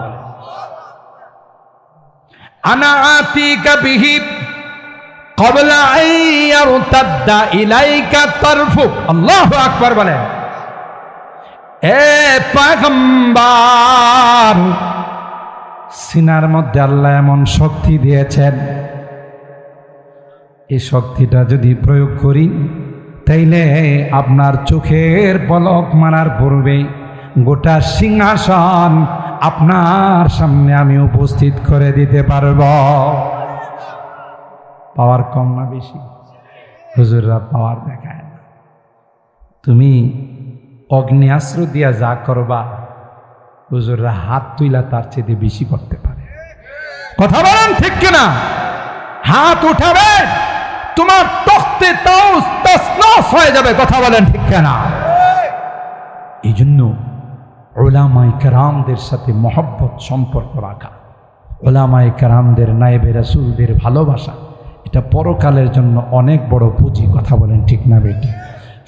أنا آتيك به قبل أن يرتد إليك طرفك, الله أكبر বলেন। এ পয়গম্বর, সিনার মধ্যে আল্লাহ এমন শক্তি দিয়েছেন, এই শক্তিটা যদি প্রয়োগ করি তাইলে আপনার চোখের পলক মারার পূর্বে গোটা সিংহাসন আপনার সামনে আমি উপস্থিত করে দিতে পারব। পাওয়ার কম না বেশি? হুজুররা পাওয়ার দেখায় না। তুমি অগ্নিয়াস্ত্র দিয়া যা করবা হুজুররা হাত তুইলা তার চেয়ে বেশি করতে পারে। কথা বলেন ঠিক কিনা? হাত উঠাবে তোমার তখতে তসনস হয়ে যাবে। কথা বলেন ঠিক কিনা? এই জন্য উলামায়ে কেরামদের সাথে মহব্বত সম্পর্ক রাখা, উলামায়ে কেরামদের নায়েবে রাসূলদের ভালোবাসা, এটা পরকালের জন্য অনেক বড় পুঁজি। কথা বলেন ঠিক না বেটি?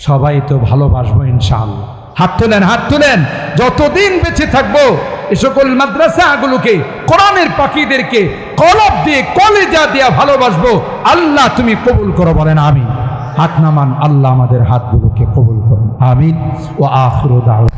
সবাই তো ভালোবাসবো ইনশাআল্লাহ। হাত তুলেন, হাত তুলেন। যতদিন বেঁচে থাকবো এ সকল মাদ্রাসাগুলোকে, কোরআনের পাখিদেরকে কলব দিয়ে কলিজা দিয়ে ভালোবাসবো। আল্লাহ তুমি কবুল করো, বলেন আমিন। হাত নামান, আল্লাহ আমাদের হাতগুলোকে কবুল করুন, আমিন। ও আখিরু দাওয়া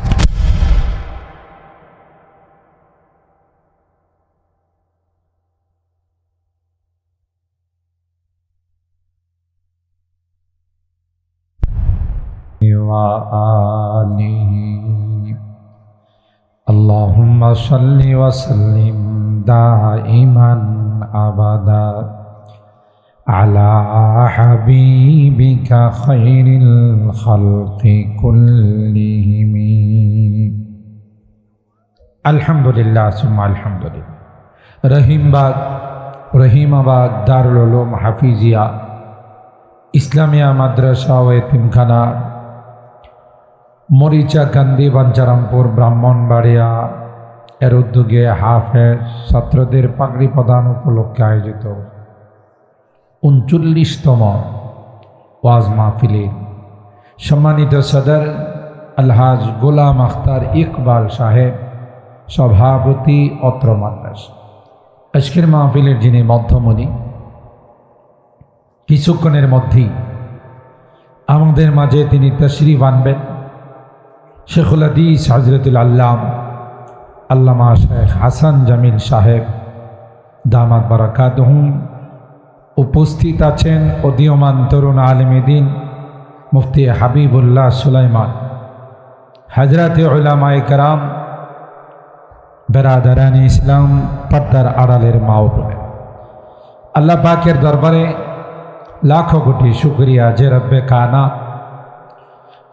اللهم صل وسلم دائما أبدا على حبيبك خير الخلق كلهم الحمد لله ثم الحمد لله রহিমাবাদ দারুল উলুম হাফিজিয়া ইসলামিয়া মাদ্রাসা ও এতিমখানা মরিচাকান্দি বাঞ্চারামপুর ব্রাহ্মণবাড়িয়া এর উদ্যোগে হাফেজ ছাত্রদের পাগড়ি প্রদান উপলক্ষে আয়োজিত 39তম ওয়াজ মাহফিলে সম্মানিত সদর আলহাজ গোলাম আখতার ইকবাল সাহেব সভাপতি অত্র মাদ্রাসা। আজকের মাহফিলের যিনি মধ্যমণি, কিছুক্ষণের মধ্যেই আমাদের মাঝে তিনি তাশরীফ আনবেন। শেখুল হাদিস হযরতুল আল্লামা শেখ হাসান জামিল সাহেব দামাত বারাকাতুহু উপস্থিত আছেন। উদীয়মান তরুণ আলেমে দ্বীন মুফতি হাবিবুল্লাহ সুলাইমান, হযরতে উলামায়ে কেরাম, বেরাদারানে ইসলাম, পর্দার আড়ালের মা ও বোনেরা, আল্লাহ পাকের দরবারে লাখো কোটি শুকরিয়া যে রব্বে কায়নাত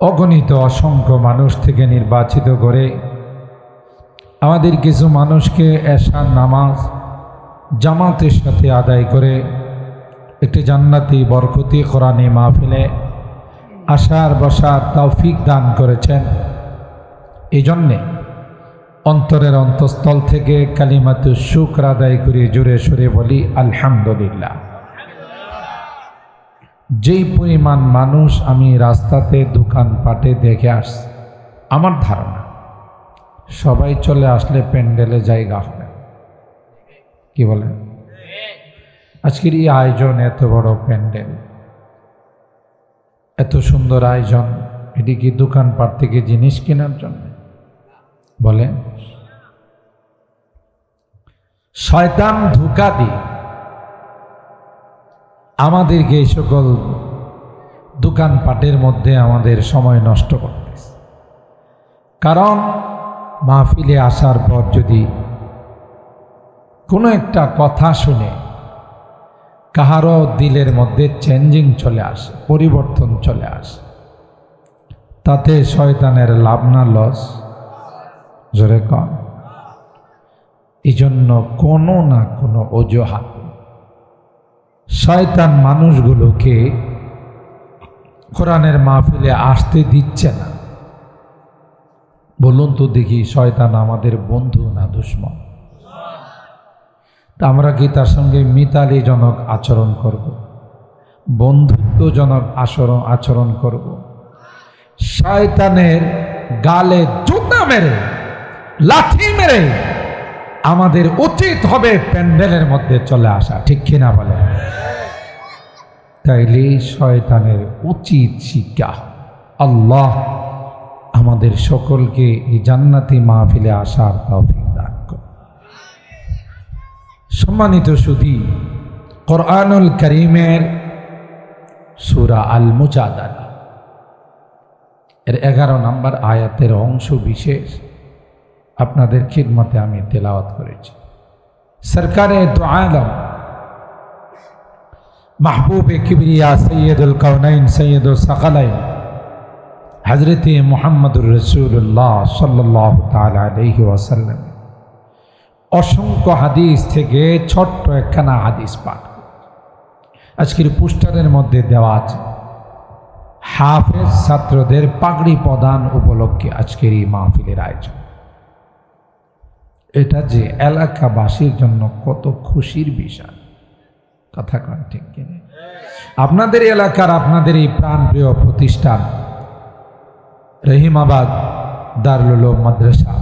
অগণিত অসংখ্য মানুষ থেকে নির্বাচিত করে আমাদের কিছু মানুষকে এশার নামাজ জামাতের সাথে আদায় করে একটি জান্নাতি বরকতি কোরআনী মাহফিলে আসার বসার তৌফিক দান করেছেন। এই জন্যে অন্তরের অন্তঃস্থল থেকে কালিমাতু শুকর আদায় করে জোরে সোরে বলি আলহামদুলিল্লাহ। যেই পরিমাণ মানুষ আমি রাস্তাতে দোকানপাটে দেখে আসছি, আমার ধারণা সবাই চলে আসলে প্যান্ডেলে জায়গা হবে। কি বলেন? আজকের এই আয়োজন, এত বড় প্যান্ডেল, এত সুন্দর আয়োজন, এটি কি দোকানপাট থেকে জিনিস কেনার জন্য? বলেন। শয়তান ধোঁকা দিয়ে আমাদেরকে এই সকল দোকানপাটের মধ্যে আমাদের সময় নষ্ট করতেছে। কারণ মাহফিলে আসার পর যদি কোনো একটা কথা শুনে কাহারও দিলের মধ্যে চেঞ্জিং চলে আসে, পরিবর্তন চলে আসে, তাতে শয়তানের লাভ না লস? জোরে কন। এই জন্য কোনো না কোনো অজুহাত শয়তান মানুষগুলোকে কোরআনের মাহফিলে আসতে দিচ্ছে না। বলুন তো দেখি, শয়তান আমাদের বন্ধু না দুশমন? তা আমরা কি তার সঙ্গে মিতালিজনক আচরণ করব? বন্ধুত্বজনক আচরণ করব? শয়তানের গালে জুতা মেরে, লাঠি মেরে আমাদের উচিত হবে প্যান্ডেলের মধ্যে চলে আসা, ঠিক কিনা বলে? তাইলে শয়তানের উচিত শিক্ষা। আল্লাহ আমাদের সকলকে এই জান্নাতি মাহফিলে আসার তৌফিক দান করুন। সম্মানিত সুধী, কোরআনুল কারীমের সূরা আল মুজাদালা এর 11 নম্বর আয়াতের অংশ বিশেষ আপনাদের খিদমতে আমি তেলাওয়াত করেছি। সরকারে দু আলম মাহবুবে কিবরিয়া সৈয়দুল কাউনাইন সৈয়দুল সাকালাইন হযরত মুহাম্মদুর রাসূলুল্লাহ সাল্লাল্লাহু তাআলা আলাইহি ওয়াসাল্লাম অসংখ্য হাদিস থেকে ছোট্ট একখানা হাদিস পাঠ আজকের পোস্টারের মধ্যে দেওয়া আছে। হাফেজ ছাত্রদের পাগড়ি প্রদান উপলক্ষে আজকের এই মাহফিলের আয়োজন। এটা যে এলাকাবাসীর জন্য কত খুশির বিষয়, কথা কন ঠিক কিনা? আপনাদের এলাকার, আপনাদের এই প্রাণপ্রিয় প্রতিষ্ঠান রহিমাবাদ দারুল উলুম মাদ্রাসা,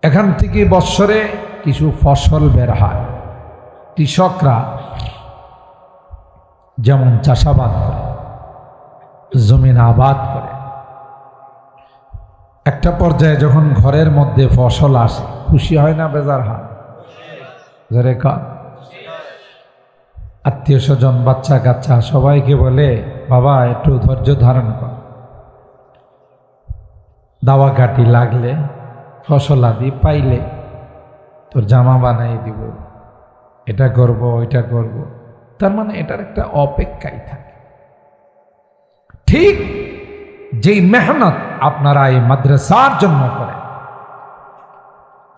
এখান থেকে বৎসরে কিছু ফসল বের হয়। কৃষকরা যেমন চাষাবাদ করে, জমিন আবাদ করে, একটা পর্যায়ে যখন ঘরের মধ্যে ফসল আসে খুশি হয় না বেজার হয়? জোরে কর। আত্মীয় স্বজন, বাচ্চা কাচ্চা সবাইকে বলে, বাবা একটু ধৈর্য ধারণ কর, দাওয়া কাটি লাগলে, ফসল আদি পাইলে তোর জামা বানাই দিব, এটা করব ওইটা করব। তার মানে এটার একটা অপেক্ষাই থাকে। ঠিক যেই মেহনত আপনারা এই মাদ্রাসার জন্য করেন,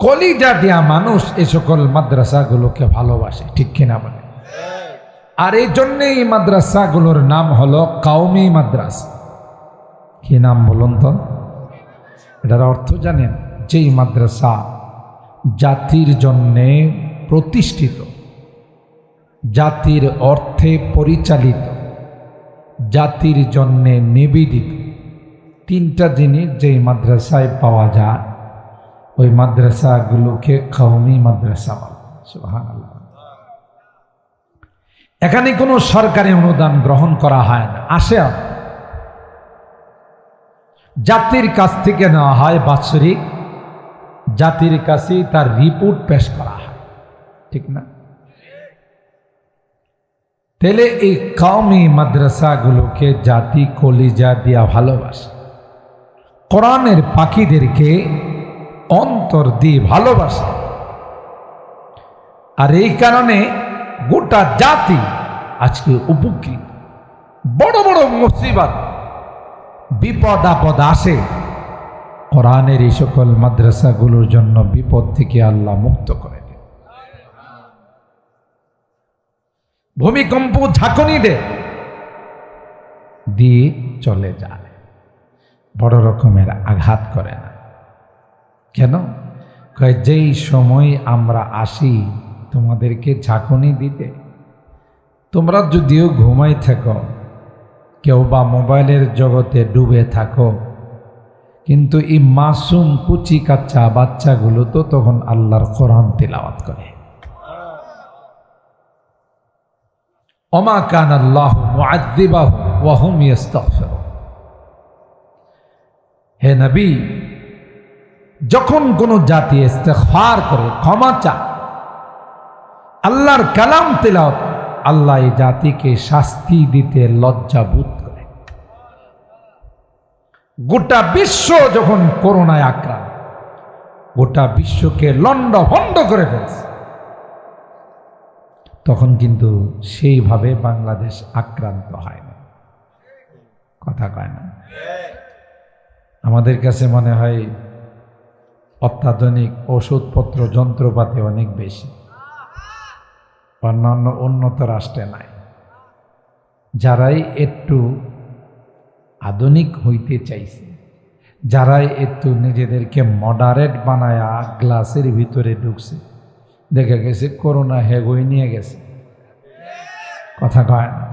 কলিজা দিয়া মানুষ এই সকল মাদ্রাসাগুলোকে ভালোবাসে, ঠিক কিনা বলে? আর এই জন্য এই মাদ্রাসাগুলোর নাম হলো কওমি মাদ্রাসা। কি নাম বলুন তো? এটার অর্থ জানেন? যেই মাদ্রাসা জাতির জন্যে প্রতিষ্ঠিত, জাতির অর্থে পরিচালিত, জাতির জন্যে নিবেদিত, তিনটা জিনিস যেই মাদ্রাসায় পাওয়া যায় ওই মাদ্রাসাগুলোকে কওমি মাদ্রাসা বলে। সুবহানাল্লাহ। এখানে কোনো সরকারি অনুদান গ্রহণ করা হয় না, আসে জাতির কাছ থেকে নেওয়া হয় বাৎসরিক, জাতির কাছে তার রিপোর্ট পেশ করা হয়, ঠিক না? তাহলে এই কওমি মাদ্রাসাগুলোকে জাতি কলিজা দিয়া ভালোবাসে, কোরআনের পাখিদেরকে অন্তর দিয়ে ভালোবাসে। আর এই কারণে গোটা জাতি আজকে উপকৃত। বড় বড় মুসিবত, বিপদ আপদ আসে কোরআনের এই সকল মাদ্রাসাগুলোর জন্য, বিপদ থেকে আল্লাহ মুক্ত করে দেন। ভূমিকম্প ঝাঁকুনি দিয়ে চলে যায়, বড় রকমের আঘাত করে না। কেন? কয় যেই সময় আমরা আসি তোমাদেরকে ঝাঁকুনি দিতে, তোমরা যদিও ঘুমাই থাকো, কেউ বা মোবাইলের জগতে ডুবে থাকো, কিন্তু এই মাসুম কুচি কাচ্চা বাচ্চাগুলো তো তখন আল্লাহর কোরআন তিলাওয়াত করে। ওমা কানাল্লাহু মুআযযিবাহুম ওয়া হুম ইস্তাগফিরুন। হে নবী, যখন কোনো জাতি ইস্তিগফার করে, ক্ষমা চায়, আল্লাহর কালাম তিলাওয়াত, আল্লাহ এই জাতিকে শাস্তি দিতে লজ্জাবোধ করে। গোটা বিশ্ব যখন করোনায় আক্রান্ত, গোটা বিশ্বকে লণ্ডভণ্ড করে ফেলছে, তখন কিন্তু সেইভাবে বাংলাদেশ আক্রান্ত হয় না। কথা কয় না? আমাদের কাছে মনে হয় অত্যাধুনিক ওষুধপত্র যন্ত্রপাতি অনেক বেশি, অন্যান্য উন্নত রাষ্ট্রে নাই। যারাই একটু আধুনিক হইতে চাইছে, যারাই একটু নিজেদেরকে মডারেট বানায়া গ্লাসের ভিতরে ঢুকছে, দেখা গেছে করোনা হেগই নিয়ে গেছে। কথা কয় না?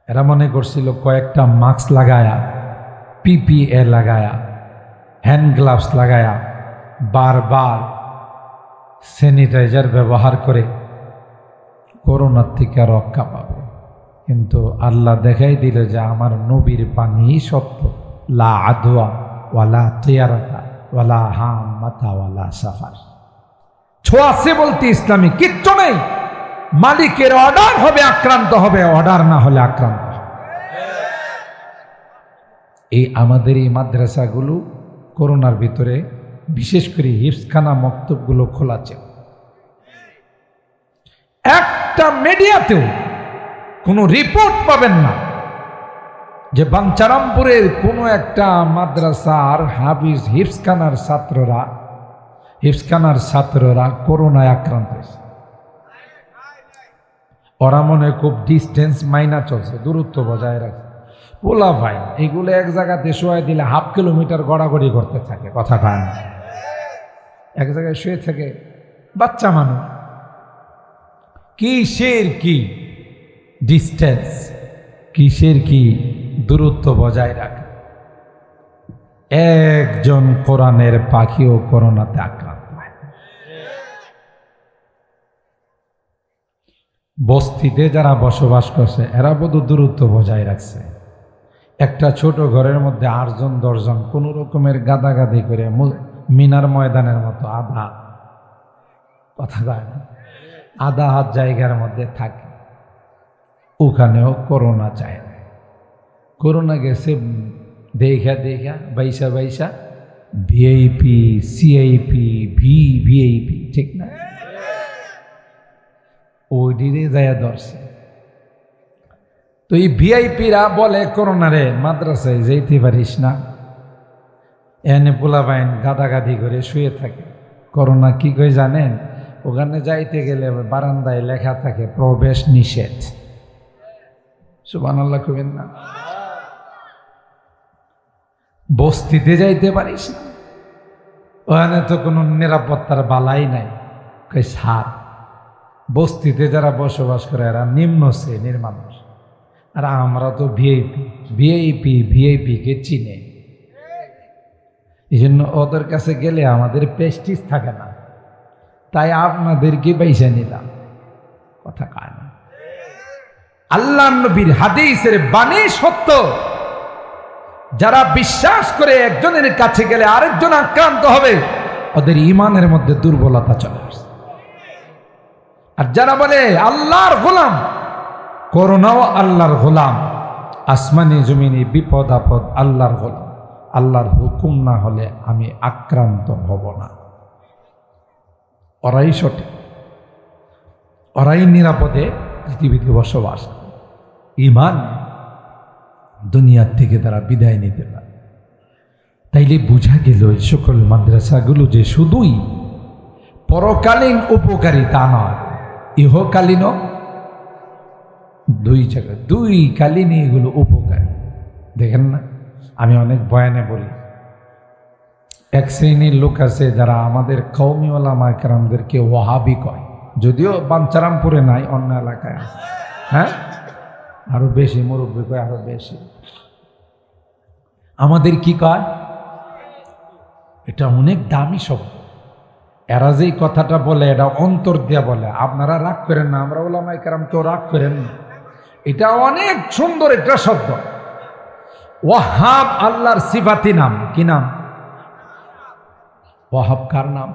এরা মনে করছিল কয়েকটা মাস্ক লাগায়া, পিপিএ লাগায়া, হ্যান্ড গ্লাভস লাগায়া, বারবার স্যানিটাইজার ব্যবহার করে করোনার থেকে রক্ষা পাবে। কিন্তু আল্লাহ দেখাই দিল যে আমার নবীর বাণী সত্য, লা আদওয়া ওয়ালা তিয়ারাতা ওয়ালা হামাতা ওয়ালা সাফার। ছোঁয়াছে বলতে ইসলামে কিচ্ছু নেই। মালিকের অর্ডার হবে আক্রান্ত হবে, অর্ডার না হলে আক্রান্ত হবে। এই আমাদের এই মাদ্রাসাগুলো করোনার ভিতরে বিশেষ করে হিফজখানা মক্তবগুলো খোলা ছিল। একটা মিডিয়াতেও কোনো রিপোর্ট পাবেন না যে বাঞ্চারামপুরের কোনো একটা মাদ্রাসার হাফিজ হিফজখানার ছাত্ররা করোনায় আক্রান্ত হয়েছে। ওরা মনে খুব ডিস্টেন্স মাইনা চলছে, দূরত্ব বজায় রাখছে। বলা ভাই এগুলো এক জায়গাতে শোয়া দিলে 1/2 কিলোমিটার গড়াগড়ি করতে থাকে। কথা কয় না? এক জায়গায় শুয়ে থাকে বাচ্চা মানুষ, কিসের কি ডিস্টেন্স, কিসের কি দূরত্ব বজায় রাখে। একজন কোরআনের পাখিও করোনাতে আক্রান্ত হয়। বস্তিতে যারা বসবাস করছে এরা বোধ দূরত্ব বজায় রাখছে। একটা ছোট ঘরের মধ্যে 8 জন 10 জন কোন রকমের গাদাগাদি করে মিনার ময়দানের মতো আধা, কথা কয় না, আধা হাত জায়গার মধ্যে থাকে। ওখানেও করোনা চায় না। করোনা গেছে দেখা বাইসা ভিআইপি, সিআইপি, ভিআইপি, ঠিক না? ওই দিকে যায় ধরছে। তো এই ভিআইপিরা বলে করোনারে মাদ্রাসায় যেতে পারিস না, এনে পোলাপাইন গাদাগাদি করে শুয়ে থাকে। করোনা কি কই জানেন? ওখানে যাইতে গেলে বারান্দায় লেখা থাকে প্রবেশ নিষেধ। সুবহানাল্লাহ কইবেন না? বস্তিতে যাইতে পারিস না, ওখানে তো কোনো নিরাপত্তার বালাই নাই। কই সার, বস্তিতে যারা বসবাস করে এরা নিম্ন শ্রেণীর মানুষ, আর আমরা তো ভিআইপি কে চিনে। এই জন্য ওদের কাছে গেলে আমাদের প্রেস্টিজ থাকে না, তাই আপনাদেরকে বাইসা নিলাম। কথা কয় না? আল্লাহ নবীর হাদিসের বাণী সত্য। যারা বিশ্বাস করে একজনের কাছে গেলে আরেকজন আক্রান্ত হবে, ওদের ঈমানের মধ্যে দুর্বলতা চলে আসে। আর যারা বলে আল্লাহর গোলাম, করোনাও আল্লাহর গোলাম, আসমানি জমিনে বিপদ আপদ আল্লাহর গোলাম, আল্লাহর হুকুম না হলে আমি আক্রান্ত হব না, ওরাই সঠিক, ওরাই নিরাপদে পৃথিবীতে বসবাস। ঈমান দুনিয়ার থেকে তারা বিদায় নিতে পারে। তাইলে বোঝা গেল এই সকল মাদ্রাসাগুলো যে শুধুই পরকালীন উপকারী তা নয়, ইহকালীনও দুই জায়গায়, দুই কালীন এগুলো উপকারী। দেখেন না, আমি অনেক বয়ানে বলি এক শ্রেণীর লোক আছে যারা আমাদের কওমি ওলামা কেরামদেরকে ওয়াহাবি কয়, যদিও বাঞ্চারামপুরে নাই, অন্য এলাকায় আছে। হ্যাঁ, আরো বেশি মুরব্বী কয়, আরো বেশি। আমাদের কি কয়? এটা অনেক দামি শব্দ। এরা যেই কথাটা বলে এটা অন্তর দিয়ে বলে। আপনারা রাগ করেন না, আমরা ওলামা কেরাম কেউ রাগ করেন না। এটা অনেক সুন্দর একটা শব্দ। ওয়াহাব আল্লাহর সিফাতি নাম। কি নাম? ওয়াহাব কার নাম?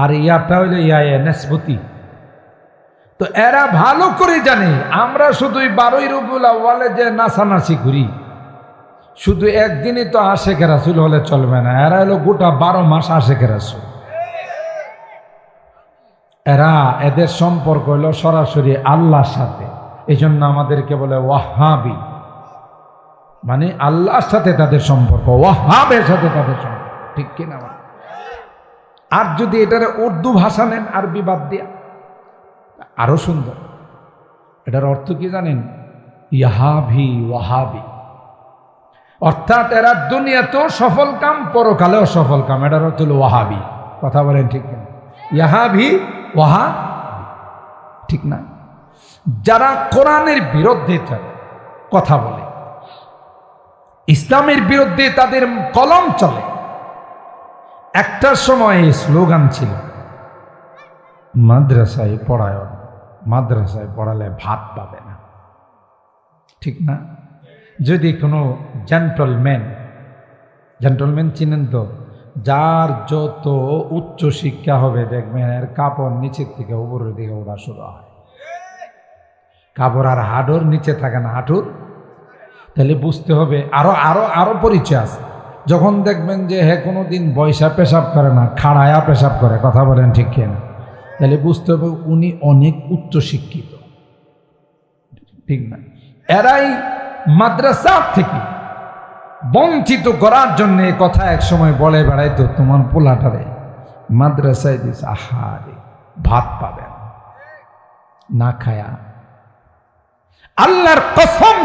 আর ইয়াটা হইল ইয়া নেসবতি। তো এরা ভালো করে জানে আমরা শুধুই 12ই রবিউল আউয়ালে যে নাচানাচি করি, শুধু একদিনই তো আশেকে রাসূল হলে চলবে না। এরা হলো গোটা 12 মাস আশেকে রাসূল। এদের সম্পর্ক হলো সরাসরি আল্লাহর সাথে। এই জন্য আমাদেরকে বলে ওয়াহাবি, মানে আল্লাহর সাথে তাদের সম্পর্ক, ওয়াহাবের সাথে তাদের সম্পর্ক। ঠিক কিনা? আর যদি এটার উর্দু ভাষা নেন, আরবি বাদ দিয়া, আরো সুন্দর। এটার অর্থ কি জানেন? ইয়াহাবি, ওয়াহাবি। অর্থাৎ এরা দুনিয়াতেও সফল কাম, পরকালেও সফল কাম। এটার অর্থ হলো ওয়াহাবি। কথা বলেন ঠিক না? ইয়াহাবি, ওয়াহাবি, ঠিক না? যারা কোরআনের বিরুদ্ধে কথা বলে, ইসলামের বিরুদ্ধে তাদের কলম চলে। একটা সময় স্লোগান ছিল, মাদ্রাসায় পড়ায়, মাদ্রাসায় পড়ালে ভাত পাবে না। ঠিক না? যদি কোনো জেন্টলম্যান চিনেন তো, যার যত উচ্চ শিক্ষা হবে দেখবেন এর কাপড় নিচের থেকে উপরের দিকে ওঠা শুরু হয়। কাপড় আর হাঁটুর নিচে থাকে না, হাঁটুর। তাহলে বুঝতে হবে আরো আরো আরো পরিচয় আছে। যখন দেখবেন যে হে কোনোদিন বৈশা পেশাব করে না, খাড়ায়া পেশাব করে, কথা বলেন ঠিক কিনা, তাহলে বুঝতে হবে উনি অনেক উচ্চ শিক্ষিত। ঠিক না? এরাই মাদ্রাসা থেকে বঞ্চিত করার জন্য কথা এক সময় বলে বেড়াইতো, তোমার পোলাটারে মাদ্রাসায় দিস, আহারে ভাত পাবে না খায়া। আল্লাহর কসম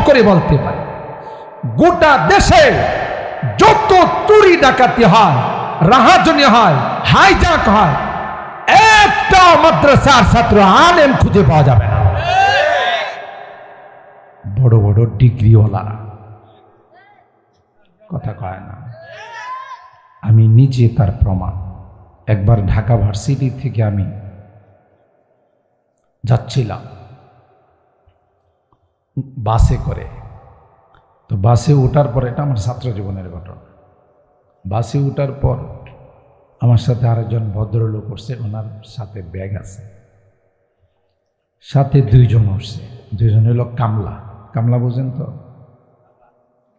করে বলতে পারে গোটা দেশে যত চুরি ডাকাতি হয়, রাহাজানি হয়, হাইজাক হয়, একটা মাদ্রাসার ছাত্র আলেম খুঁজে পাওয়া যাবে না। বড় বড় ডিগ্রিওয়ালারা কথা কয় না। আমি নিজে তার প্রমাণ। একবার ঢাকা ভার্সিটি থেকে আমি যাচ্ছিলাম বাসে করে। তো বাসে ওঠার পর, এটা আমার ছাত্র জীবনের ঘটনা, বাসে ওঠার পর আমার সাথে আরেকজন ভদ্রলোক উঠছে, ওনার সাথে ব্যাগ আছে, সাথে 2 জন উঠছে। 2 জন হলো কামলা। কামলা বুঝেন তো?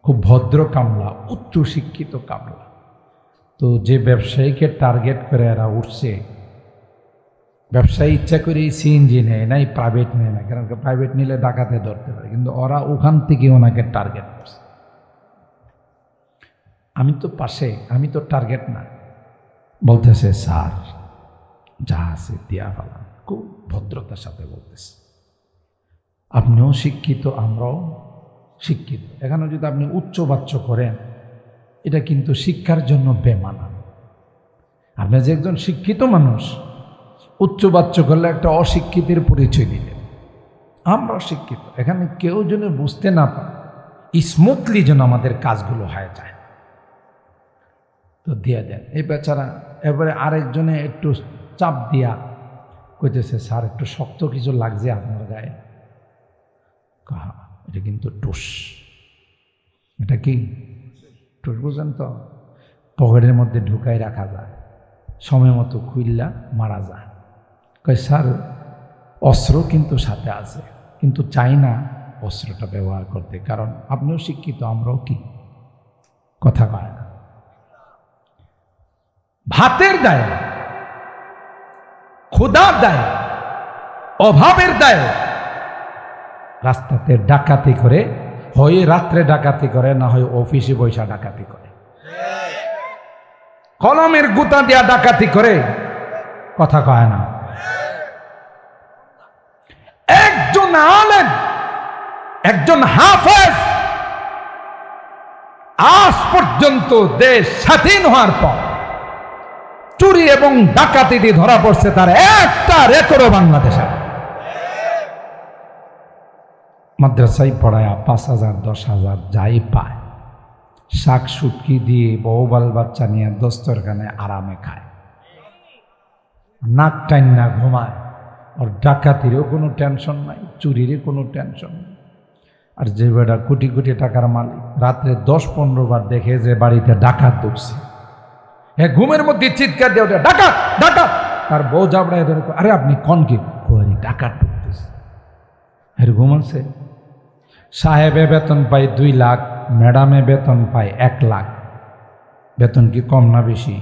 খুব ভদ্র কামলা, উচ্চ শিক্ষিত কামলা। তো যে ব্যবসায়ীকে টার্গেট করে এরা উঠছে, ব্যবসায়ী ইচ্ছা করে সিএনজি নেয় নাই, প্রাইভেট নেয় না, কারণ প্রাইভেট নিলে ডাকাতে ধরতে পারে, কিন্তু ওরা ওখান থেকে ওনাকে টার্গেট করছে। আমি তো পাশে, আমি তো টার্গেট না। বলতেছে, স্যার যা আছে দিয়া ফেলা। খুব ভদ্রতার সাথে বলতেছে, আপনিও শিক্ষিত, আমরাও শিক্ষিত। এখানে যদি আপনি উচ্চবাচ্য করেন, এটা কিন্তু শিক্ষার জন্য বেমানা। আপনি যে একজন শিক্ষিত মানুষ, উচ্চবাচ্য করলে একটা অশিক্ষিতের পরিচয় দিলেন। আমরা শিক্ষিত, এখানে কেউ যেন বুঝতে না পারে, স্মুথলি যেন আমাদের কাজগুলো হয়ে যায়। তো দিয়ে দেন। এই বেচারা এবারে আরেকজনে একটু চাপ দিয়া কইতেছে, স্যার একটু শক্ত কিছু লাগছে আপনার গায়ে। কাহা, এটা কিন্তু টুস। এটা কি টুস বুঝেন তো? পকেটের মধ্যে ঢুকাই রাখা যায়, সময় মতো খুইল্লা মারা যায়। কয়, স্যার অস্ত্র কিন্তু সাথে আছে, কিন্তু চাই না অস্ত্রটা ব্যবহার করতে, কারণ আপনিও শিক্ষিত, আমরাও কি। কথা কয় না। ভাতের দায়, ক্ষুধার দায়, অভাবের দায় রাস্তাতে ডাকাতি করে, হয় রাত্রে ডাকাতি করে, না হয় অফিসে বৈশা ডাকাতি করে, কলমের গুতা দিয়া ডাকাতি করে। কথা কয় না। একজন আলেম, একজন হাফেজ আজ পর্যন্ত দেশ স্বাধীন হওয়ার পর চুরি এবং ডাকাতিতে ধরা পড়ছে তার একটা রেকর্ডও বাংলাদেশে। মাদ্রাসায় পড়ায় 5,000 10,000 যাই পায়, শাক শুটকি দিয়ে বউ বাল বাচ্চা নিয়ে দস্তরখানে আরামে খায়, নাক টাইন না ঘুমায়। ওর ডাকাতিরও কোনো টেনশন নাই, চুরিরও কোনো টেনশন নাই। আর যে বেটা কোটি কোটি টাকার মালিক, রাত্রে 10-15 বার দেখে যে বাড়িতে ডাকাত ঢুকছে, ঘুমের মধ্যে চিৎকার দিয়ে ওঠে, ডাকাত ডাকাত। আর বউ জাবড়ায় ধরে, আরে আপনি কন কি? ডাকাত ঢুকতেছে। এর ঘুমাচ্ছে। সাহেবে বেতন পায় 2 লাখ, ম্যাডামে বেতন পায় 1 লাখ। বেতন কি কম না বেশি?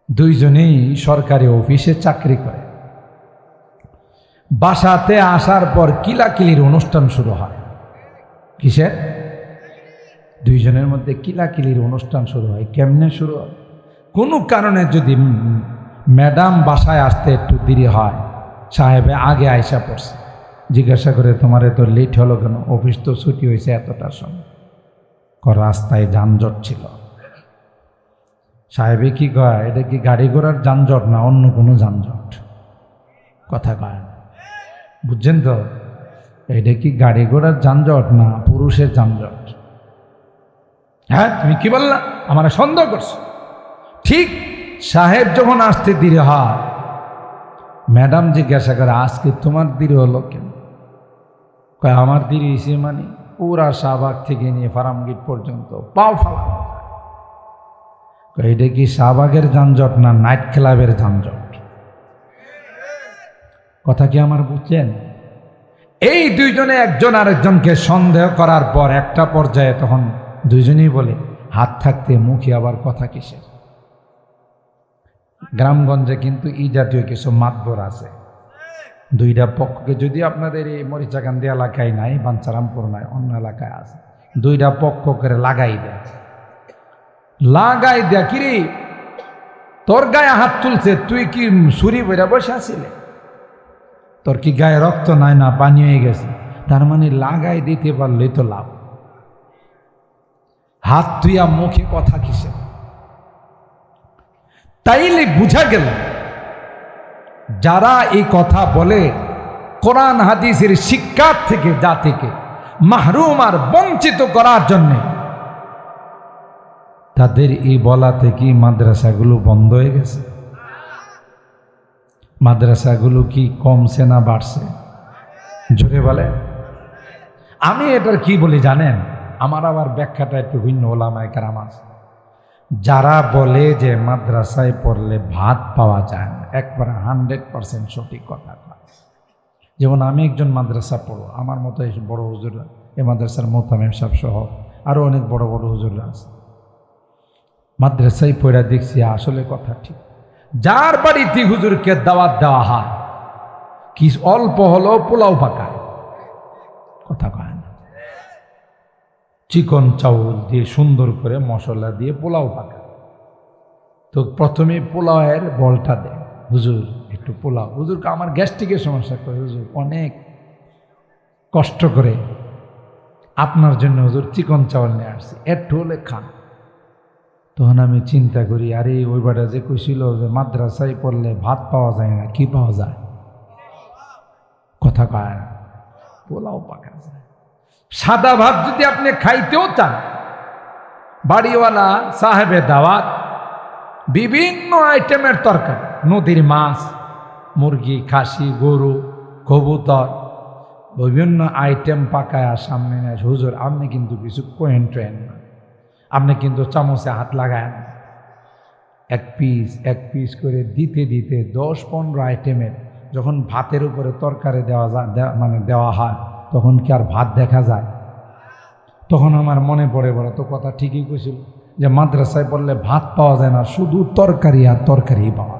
দুইজনেই সরকারি অফিসে চাকরি করে। বাসাতে আসার পর কিলাকিলির অনুষ্ঠান শুরু হয়। কিসের? দুইজনের মধ্যে কিলাকিলির অনুষ্ঠান শুরু হয়। কেমনে শুরু হয়? কোনো কারণে যদি ম্যাডাম বাসায় আসতে একটু দেরি হয়, সাহেবে আগে আয়সা পড়ছে, জিজ্ঞাসা করে, তোমার এত লেট হলো কেন? অফিস তো ছুটি হয়েছে এতটার সময়। রাস্তায় যানজট ছিল। সাহেবে কি কয়, এটা কি গাড়ি ঘোড়ার যানজট না অন্য কোনো যানজট? কথা কয়, বুঝছেন তো? এটা কি গাড়ি ঘোড়ার যানজট না পুরুষের যানজট? হ্যাঁ, তুমি কি বললা? আমার সন্দেহ করছো। ঠিক সাহেব যখন আসতে দেরি হয়, ম্যাডাম জিজ্ঞাসা করে, আজকে তোমার দেরি হলো কেন? কয়, আমার দেরি হয়েছে মানে পুরা শাহবাগ থেকে নিয়ে ফার্মগেট পর্যন্ত পাও ফালা। এটা কি শাহবাগের যানজট না নাইট ক্লাবের যানজট? কথা কি আমার বুঝছেন? এই দুইজনে একজন আরেকজনকে সন্দেহ করার পর একটা পর্যায়ে তখন দুইজনেই বলে, হাত থাকতে মুখে আবার কথা কিসের? গ্রামগঞ্জে কিন্তু এই জাতীয় কিছু মাতবর আছে। দুইটা পক্ষকে, যদি আপনাদের এই মরিচাকান্দি এলাকায় নাই, বাঞ্চারামপুর নাই, অন্য এলাকায় আছে, দুইটা পক্ষ করে লাগাই দেয়। কিরে তোর গায়ে হাত তুলছে, তুই কি ছুরি বেড়া বসে আসিলে? তোর কি গায়ে রক্ত নাই না পানি হয়ে গেছে? তার মানে লাগাই দিতে পারলেই তো লাভ। হাত তুইয়া মুখে কথা কিসে? তাইলে বুঝা গেল যারা এই কথা বলে কোরআন হাদিসের শিক্ষার থেকে জাতিকে মাহরুম আর বঞ্চিত করার জন্য, তাদের এই বলা থেকে মাদ্রাসাগুলো বন্ধ হয়ে গেছে। মাদ্রাসাগুলো কি কমছে না বাড়ছে? জোরে বলে। আমি এটার কি বলি জানেন? আমার আবার ব্যাখ্যাটা একটু ভিন্ন। ওলামায়ে কেরাম আছে যারা বলে যে মাদ্রাসায় পড়লে ভাত পাওয়া যায় না, একবারে 100% সঠিক কথা। যেমন আমি একজন মাদ্রাসা পড়ো, আমার মতো এই বড় হুজুররা, এই মাদ্রাসার মোহতামিম সাহেব সহ আরও অনেক বড় বড় হুজুররা আছে, মাদ্রাসায় পড়া দেখছি আসলে কথা ঠিক। যার বাড়িতে হুজুরকে দাওয়াত দেওয়া হয়, কি অল্প হলো পোলাও পাকায়, কথা কয় না, চিকন চাউল দিয়ে সুন্দর করে মশলা দিয়ে পোলাও পাকায়। তো প্রথমে পোলাওয়ের বলটা দেয়, হুজুর একটু পোলাও। হুজুরকে আমার গ্যাস্ট্রিকের সমস্যা করে, হুজুর অনেক কষ্ট করে আপনার জন্য হুজুর চিকন চাউল নিয়ে আসছি, একটু হলে খান। তখন আমি চিন্তা করি, আরে ওই বাটা যে কইছিল যে মাদ্রাসায় পড়লে ভাত পাওয়া যায় না, কি পাওয়া যায়? কথা কয় না, পোলাও পাকা যায়। সাদা ভাত যদি আপনি খাইতেও চান, বাড়িওয়ালা সাহেবের দাওয়াত, বিভিন্ন আইটেমের তরকারি, নদীর মাছ, মুরগি, খাসি, গরু, কবুতর, বিভিন্ন আইটেম পাকায় সামনে নেয়। হুজুর আপনি কিন্তু কিছু কোয়েন ট্রেন না, আপনি কিন্তু চামচে হাত লাগায় না, এক পিস করে দিতে দিতে 10-15 আইটেমের যখন ভাতের উপরে তরকারি দেওয়া যায়, মানে দেওয়া হয়, তখন কি আর ভাত দেখা যায়? তখন আমার মনে পড়ে, বলে তো কথা ঠিকই কইছিল যে মাদ্রাসায় পড়লে ভাত পাওয়া যায় না, শুধু তরকারি আর তরকারি পাওয়া